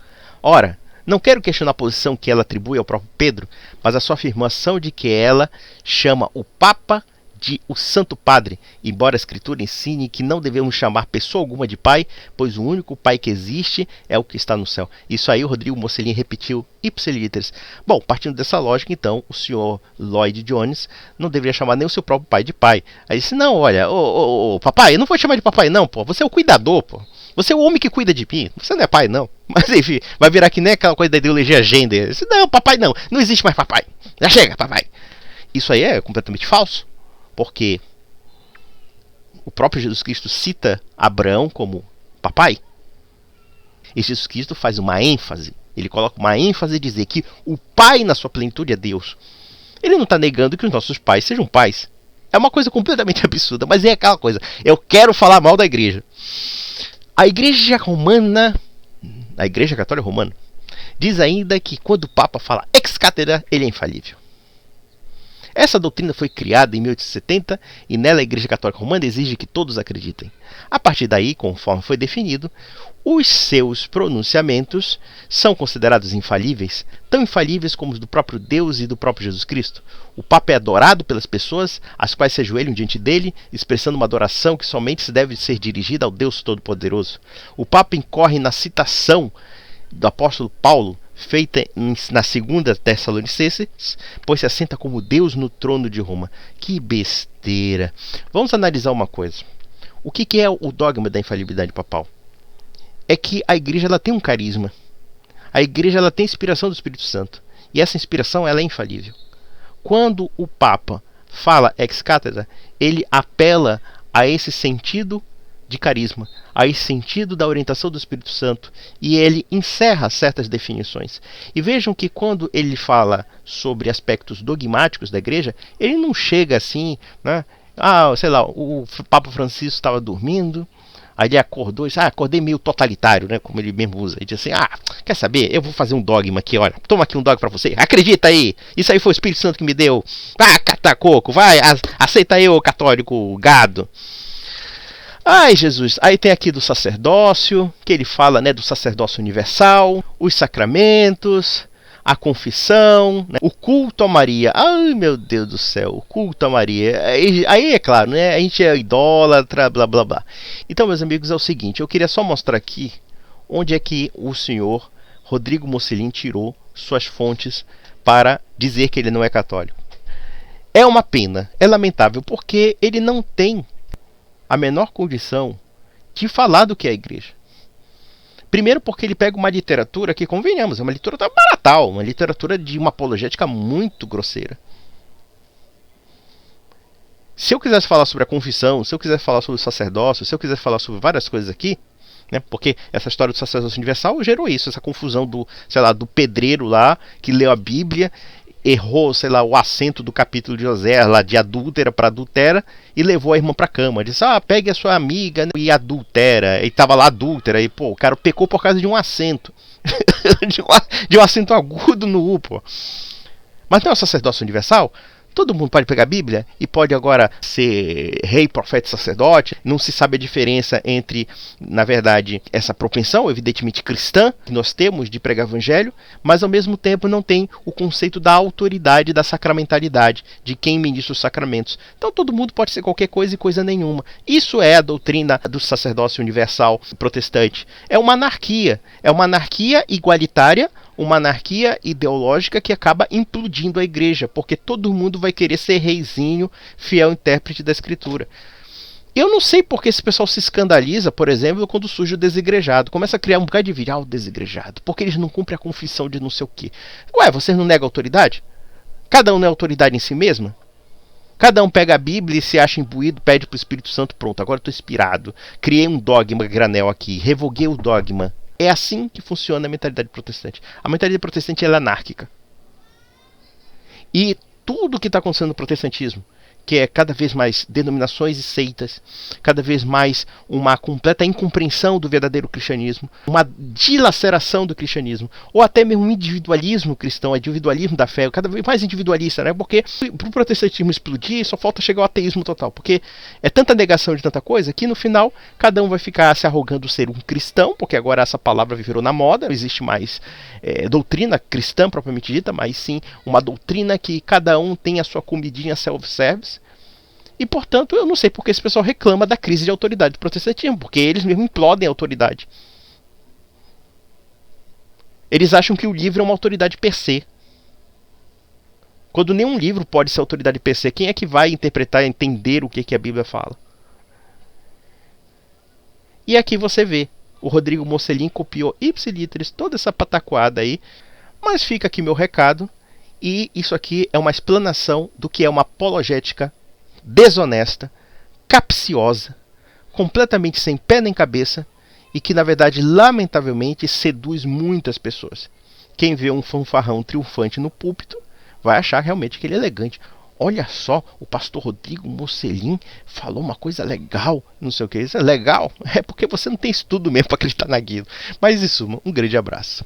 Ora, não quero questionar a posição que ela atribui ao próprio Pedro, mas a sua afirmação de que ela chama o Papa de o Santo Padre, embora a Escritura ensine que não devemos chamar pessoa alguma de pai, pois o único pai que existe é o que está no céu. Isso aí o Rodrigo Mocelin repetiu ipsiliteris. Bom, partindo dessa lógica, então, o senhor Lloyd Jones não deveria chamar nem o seu próprio pai de pai. Aí disse, não, olha, papai, eu não vou te chamar de papai não, pô, você é o cuidador, pô. Você é o homem que cuida de mim, você não é pai não. Mas enfim, vai virar que nem aquela coisa da ideologia gender. Disse, não, papai não existe mais papai. Já chega, papai. Isso aí é completamente falso. Porque o próprio Jesus Cristo cita Abraão como papai. E Jesus Cristo faz uma ênfase. Ele coloca uma ênfase e dizer que o pai na sua plenitude é Deus. Ele não está negando que os nossos pais sejam pais. É uma coisa completamente absurda, mas é aquela coisa. Eu quero falar mal da igreja. A igreja romana, a igreja católica romana, diz ainda que quando o Papa fala ex cátedra, ele é infalível. Essa doutrina foi criada em 1870 e nela a Igreja Católica Romana exige que todos acreditem. A partir daí, conforme foi definido, os seus pronunciamentos são considerados infalíveis, tão infalíveis como os do próprio Deus e do próprio Jesus Cristo. O Papa é adorado pelas pessoas, as quais se ajoelham diante dele, expressando uma adoração que somente se deve ser dirigida ao Deus Todo-Poderoso. O Papa incorre na citação do apóstolo Paulo, feita na segunda Tessalonicenses, pois se assenta como Deus no trono de Roma. Que besteira! Vamos analisar uma coisa. O que é o dogma da infalibilidade papal? É que a igreja ela tem um carisma. A igreja ela tem inspiração do Espírito Santo. E essa inspiração ela é infalível. Quando o Papa fala ex cátedra, ele apela a esse sentido de carisma, a esse sentido da orientação do Espírito Santo, e ele encerra certas definições. E vejam que quando ele fala sobre aspectos dogmáticos da igreja, ele não chega assim, né? Sei lá, o Papa Francisco estava dormindo, aí ele acordou e disse, acordei meio totalitário, né? Como ele mesmo usa. Ele diz assim, quer saber? Eu vou fazer um dogma aqui, olha, toma aqui um dogma para você, acredita aí, isso aí foi o Espírito Santo que me deu, catar coco, vai, aceita aí, ô católico gado. Ai, Jesus, aí tem aqui do sacerdócio, que ele fala, né, do sacerdócio universal, os sacramentos, a confissão, né, o culto a Maria. Ai, meu Deus do céu, o culto a Maria. Aí é claro, né, a gente é idólatra, blá, blá, blá. Então, meus amigos, é o seguinte, eu queria só mostrar aqui onde é que o senhor Rodrigo Mocelin tirou suas fontes para dizer que ele não é católico. É uma pena, é lamentável, porque ele não tem a menor condição de falar do que é a igreja. Primeiro porque ele pega uma literatura que, convenhamos, é uma literatura baratal, uma literatura de uma apologética muito grosseira. Se eu quisesse falar sobre a confissão, se eu quisesse falar sobre o sacerdócio, se eu quisesse falar sobre várias coisas aqui, né, porque essa história do sacerdócio universal gerou isso, essa confusão do, sei lá, do pedreiro lá, que leu a Bíblia, errou, sei lá, o acento do capítulo de José, lá de adúltera para adultera, e levou a irmã para cama. Disse, pegue a sua amiga, né, e adultera. E tava lá adúltera, e pô, o cara pecou por causa de um acento. de um acento agudo no U, pô. Mas não é o sacerdócio universal? Todo mundo pode pegar a Bíblia e pode agora ser rei, profeta e sacerdote. Não se sabe a diferença entre, na verdade, essa propensão, evidentemente cristã, que nós temos de pregar o evangelho, mas ao mesmo tempo não tem o conceito da autoridade, da sacramentalidade, de quem ministra os sacramentos. Então todo mundo pode ser qualquer coisa e coisa nenhuma. Isso é a doutrina do sacerdócio universal protestante. É uma anarquia igualitária, uma anarquia ideológica que acaba implodindo a igreja, porque todo mundo vai querer ser reizinho, fiel intérprete da escritura. Eu não sei porque esse pessoal se escandaliza, por exemplo, quando surge o desigrejado. Começa a criar um bocado de vídeo, o desigrejado, porque eles não cumprem a confissão de não sei o quê. Ué, vocês não negam autoridade? Cada um não é autoridade em si mesma? Cada um pega a Bíblia e se acha imbuído, pede para o Espírito Santo, pronto, agora estou inspirado. Criei um dogma granel aqui, revoguei o dogma. É assim que funciona a mentalidade protestante. A mentalidade protestante ela é anárquica. E tudo que está acontecendo no protestantismo, que é cada vez mais denominações e seitas, cada vez mais uma completa incompreensão do verdadeiro cristianismo, uma dilaceração do cristianismo, ou até mesmo um individualismo cristão, individualismo da fé, cada vez mais individualista, né? Porque para o protestantismo explodir, só falta chegar ao ateísmo total, porque é tanta negação de tanta coisa que no final cada um vai ficar se arrogando ser um cristão, porque agora essa palavra virou na moda, não existe mais doutrina cristã propriamente dita, mas sim uma doutrina que cada um tem a sua comidinha self-service. E, portanto, eu não sei porque esse pessoal reclama da crise de autoridade do protestantismo, porque eles mesmos implodem a autoridade. Eles acham que o livro é uma autoridade per se. Quando nenhum livro pode ser autoridade per se, quem é que vai interpretar e entender o que a Bíblia fala? E aqui você vê, o Rodrigo Mocelin copiou ipsiliteris toda essa pataquada aí, mas fica aqui meu recado, e isso aqui é uma explanação do que é uma apologética desonesta, capciosa, completamente sem pé nem cabeça e que na verdade lamentavelmente seduz muitas pessoas. Quem vê um fanfarrão triunfante no púlpito vai achar realmente que ele é elegante. Olha só, o pastor Rodrigo Mocelin falou uma coisa legal, não sei o que. Isso é legal? É porque você não tem estudo mesmo para acreditar naquilo. Mas isso, um grande abraço.